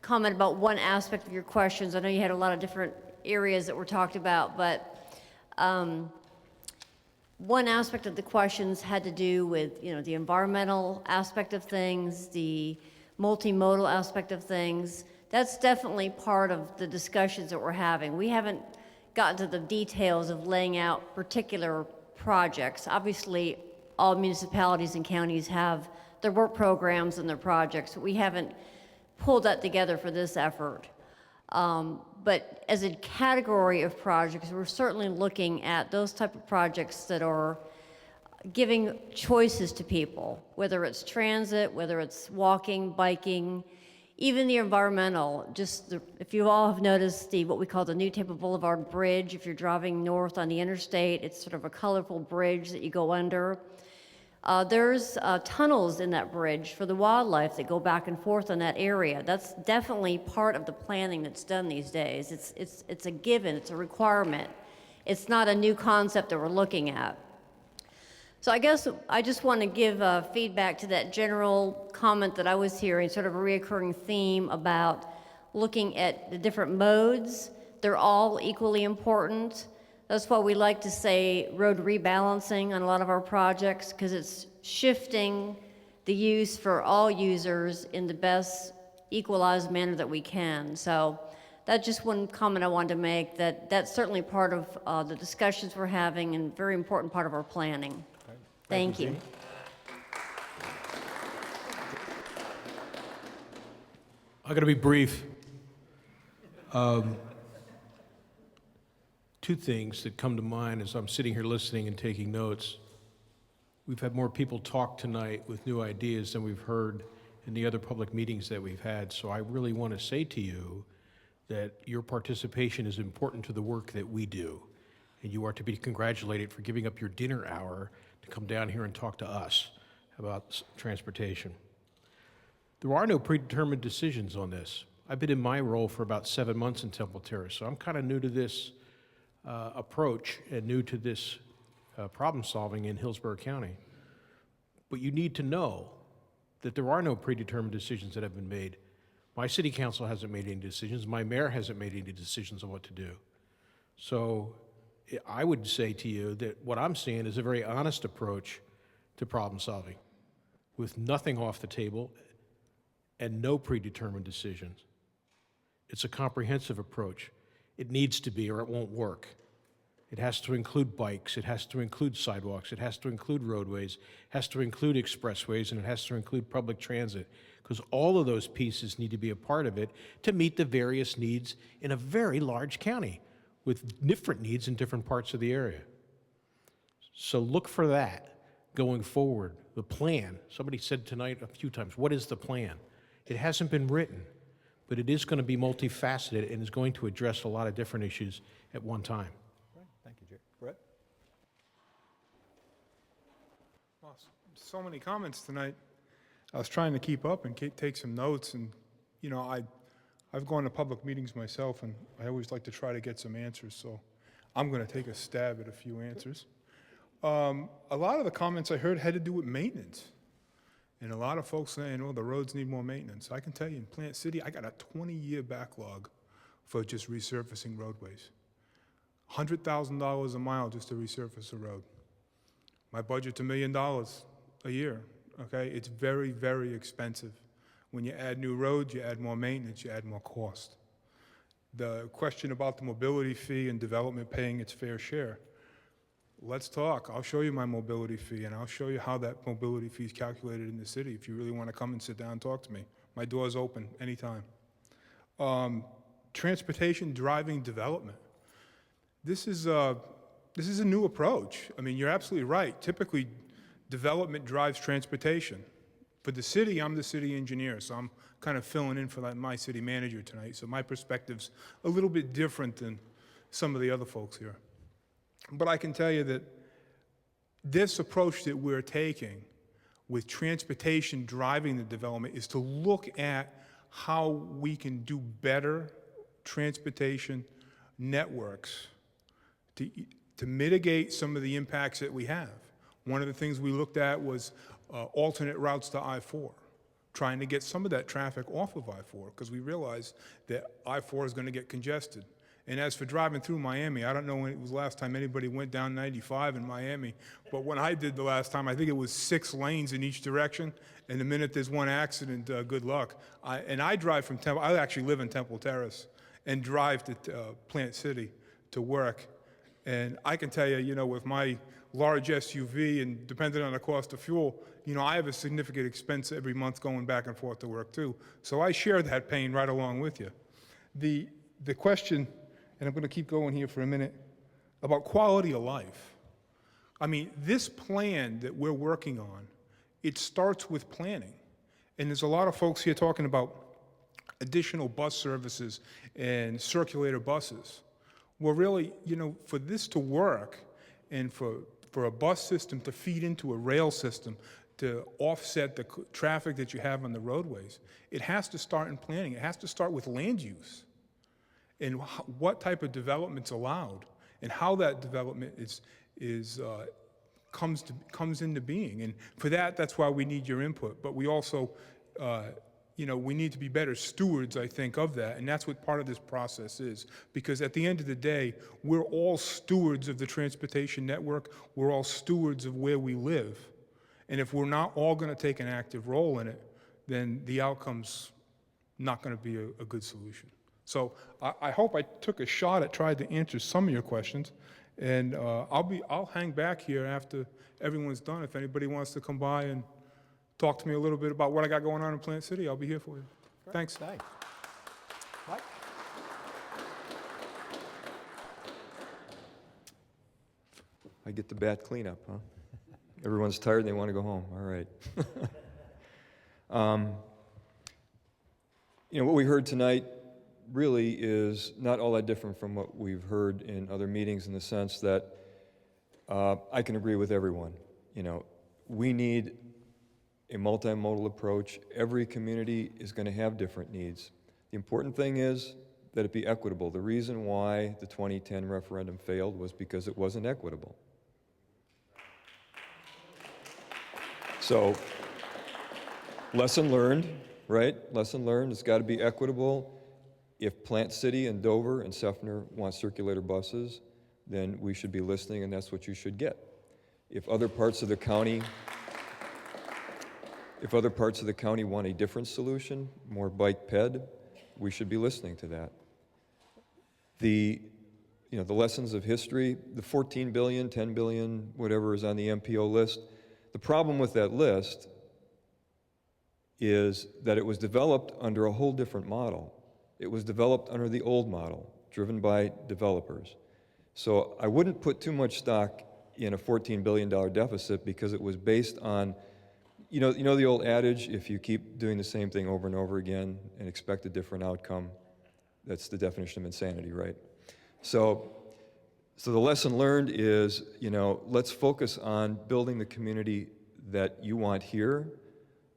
comment about one aspect of your questions. I know you had a lot of different areas that were talked about, but one aspect of the questions had to do with, the environmental aspect of things, the multimodal aspect of things. That's definitely part of the discussions that we're having. We haven't gotten to the details of laying out particular projects. Obviously, all municipalities and counties have their work programs and their projects, but we haven't pulled that together for this effort. But as a category of projects, we're certainly looking at those type of projects that are giving choices to people, whether it's transit, whether it's walking, biking, even the environmental. If you all have noticed what we call the New Tampa Boulevard Bridge, if you're driving north on the interstate, it's sort of a colorful bridge that you go under. There's tunnels in that bridge for the wildlife that go back and forth in that area. That's definitely part of the planning that's done these days. It's a given, it's a requirement. It's not a new concept that we're looking at. So I guess I just want to give feedback to that general comment that I was hearing, sort of a reoccurring theme about looking at the different modes. They're all equally important. That's why we like to say road rebalancing on a lot of our projects, because it's shifting the use for all users in the best equalized manner that we can. So that's just one comment I wanted to make, that that's certainly part of the discussions we're having and very important part of our planning. Thank you. Jeannie. I'm going to be brief. Two things that come to mind as I'm sitting here listening and taking notes. We've had more people talk tonight with new ideas than we've heard in the other public meetings that we've had. So I really want to say to you that your participation is important to the work that we do. And you are to be congratulated for giving up your dinner hour to come down here and talk to us about transportation. There are no predetermined decisions on this. I've been in my role for about 7 months in Temple Terrace, so I'm kind of new to this approach and new to this problem solving in Hillsborough County. But you need to know that there are no predetermined decisions that have been made. My city council hasn't made any decisions. My mayor hasn't made any decisions on what to do. So I would say to you that what I'm seeing is a very honest approach to problem solving with nothing off the table and no predetermined decisions. It's a comprehensive approach. It needs to be, or it won't work. It has to include bikes, it has to include sidewalks, it has to include roadways, it has to include expressways, and it has to include public transit, because all of those pieces need to be a part of it to meet the various needs in a very large county with different needs in different parts of the area. So look for that going forward. The plan, somebody said tonight a few times, what is the plan? It hasn't been written, but it is going to be multifaceted and is going to address a lot of different issues at one time. Thank you, Jerry. Brett? Well, so many comments tonight. I was trying to keep up and take some notes, and you know, I've gone to public meetings myself, and I always like to try to get some answers, so I'm going to take a stab at a few answers. A lot of the comments I heard had to do with maintenance. And a lot of folks saying, oh, the roads need more maintenance. I can tell you in Plant City, I got a 20-year backlog for just resurfacing roadways. $100,000 a mile just to resurface a road. My budget's $1 million a year, okay? It's very, very expensive. When you add new roads, you add more maintenance, you add more cost. The question about the mobility fee and development paying its fair share, let's talk. I'll show you my mobility fee, and I'll show you how that mobility fee is calculated in the city if you really want to come and sit down and talk to me. My door's open anytime. Transportation driving development. This is a new approach. I mean, you're absolutely right. Typically, development drives transportation. For the city, I'm the city engineer, so I'm kind of filling in for my city manager tonight. So my perspective's a little bit different than some of the other folks here. But I can tell you that this approach that we're taking with transportation driving the development is to look at how we can do better transportation networks to mitigate some of the impacts that we have. One of the things we looked at was alternate routes to I-4, trying to get some of that traffic off of I-4, because we realized that I-4 is going to get congested. And as for driving through Miami, I don't know when it was the last time anybody went down 95 in Miami, but when I did the last time, I think it was 6 lanes in each direction, and the minute there's one accident, good luck. I drive from Temple, I actually live in Temple Terrace, and drive to Plant City to work. And I can tell you, you know, with my large SUV and depending on the cost of fuel, you know, I have a significant expense every month going back and forth to work too. So I share that pain right along with you. The question, and I'm going to keep going here for a minute, about quality of life. I mean, this plan that we're working on, it starts with planning. And there's a lot of folks here talking about additional bus services and circulator buses. Well, really, you know, for this to work and for a bus system to feed into a rail system to offset the traffic that you have on the roadways, it has to start in planning. It has to start with land use and what type of development's allowed and how that development comes into being. And for that, that's why we need your input. But we also, you know, we need to be better stewards, I think, of that. And that's what part of this process is. Because at the end of the day, we're all stewards of the transportation network. We're all stewards of where we live. And if we're not all going to take an active role in it, then the outcome's not going to be a good solution. So I hope I took a shot at trying to answer some of your questions, and I'll hang back here after everyone's done. If anybody wants to come by and talk to me a little bit about what I got going on in Plant City, I'll be here for you. Thanks. Thanks. Mike? I get the bat cleanup, huh? Everyone's tired and they want to go home. All right. What we heard tonight really is not all that different from what we've heard in other meetings, in the sense that I can agree with everyone. We need a multimodal approach. Every community is going to have different needs. The important thing is that it be equitable. The reason why the 2010 referendum failed was because it wasn't equitable. So, lesson learned, right? Lesson learned, it's got to be equitable. If Plant City and Dover and Seffner want circulator buses, then we should be listening, and that's what you should get. If other parts of the county want a different solution, more bike ped, we should be listening to that. The lessons of history, the 14 billion, 10 billion, whatever is on the MPO list, the problem with that list is that it was developed under a whole different model. It was developed under the old model, driven by developers. So I wouldn't put too much stock in a $14 billion deficit, because it was based on, you know the old adage, if you keep doing the same thing over and over again and expect a different outcome, that's the definition of insanity, right? So the lesson learned is, let's focus on building the community that you want here,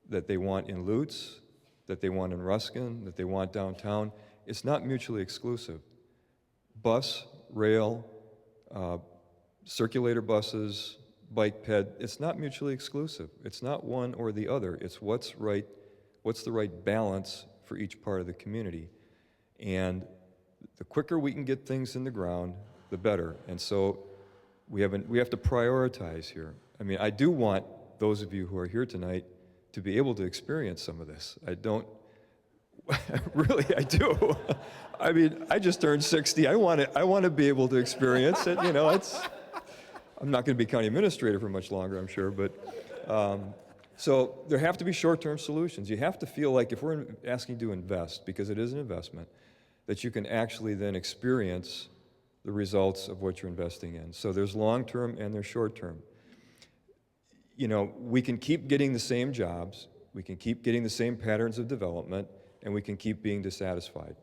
that they want in Lutz, that they want in Ruskin, that they want downtown. It's not mutually exclusive. Bus, rail, circulator buses, bike ped, it's not mutually exclusive. It's not one or the other. It's what's the right balance for each part of the community. And the quicker we can get things in the ground, the better. And so we have to prioritize here. I mean, I do want those of you who are here tonight to be able to experience some of this. I don't, really, I do. I mean, I just turned 60. I want to be able to experience it. I'm not going to be county administrator for much longer, I'm sure, but so there have to be short-term solutions. You have to feel like, if we're asking you to invest, because it is an investment, that you can actually then experience the results of what you're investing in. So there's long-term and there's short-term. We can keep getting the same jobs, we can keep getting the same patterns of development, and we can keep being dissatisfied.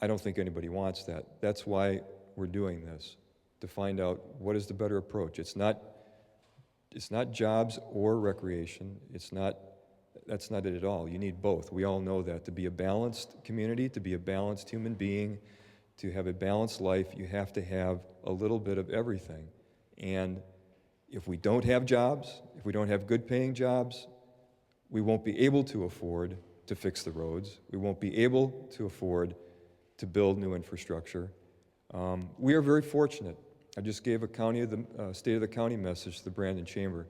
I don't think anybody wants that. That's why we're doing this, to find out what is the better approach. It's not jobs or recreation. That's not it at all. You need both. We all know that. To be a balanced community, to be a balanced human being, to have a balanced life, you have to have a little bit of everything. And if we don't have jobs, if we don't have good paying jobs, we won't be able to afford to fix the roads. We won't be able to afford to build new infrastructure. We are very fortunate. I just gave a State of the County message to the Brandon Chamber.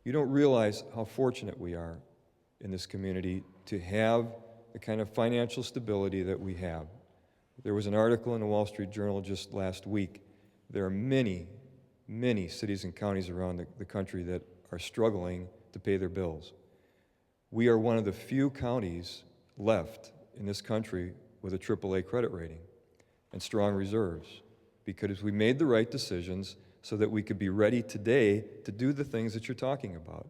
You don't realize how fortunate we are in this community to have the kind of financial stability that we have. There was an article in the Wall Street Journal just last week. There are many, many cities and counties around the country that are struggling to pay their bills. We are one of the few counties left in this country with a AAA credit rating and strong reserves, because we made the right decisions so that we could be ready today to do the things that you're talking about.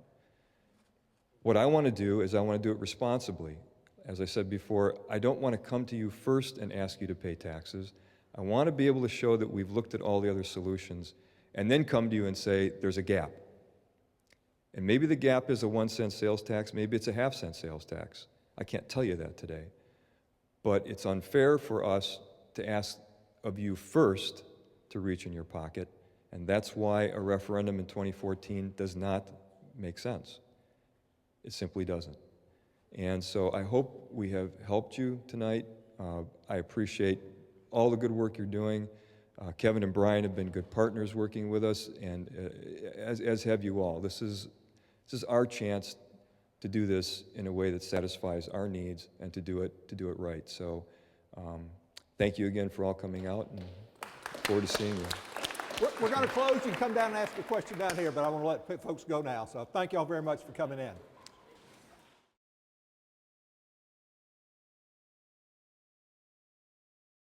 What I want to do is I want to do it responsibly. As I said before, I don't want to come to you first and ask you to pay taxes. I want to be able to show that we've looked at all the other solutions and then come to you and say, there's a gap. And maybe the gap is a 1-cent sales tax, maybe it's a half-cent sales tax. I can't tell you that today. But it's unfair for us to ask of you first to reach in your pocket, and that's why a referendum in 2014 does not make sense. It simply doesn't. And so I hope we have helped you tonight. I appreciate all the good work you're doing. Kevin and Brian have been good partners working with us, and as have you all. This is This is our chance to do this in a way that satisfies our needs and to do it right. So thank you again for all coming out, and look forward to seeing you. We're going to close. You can come down and ask a question down here, but I want to let folks go now. So thank you all very much for coming in.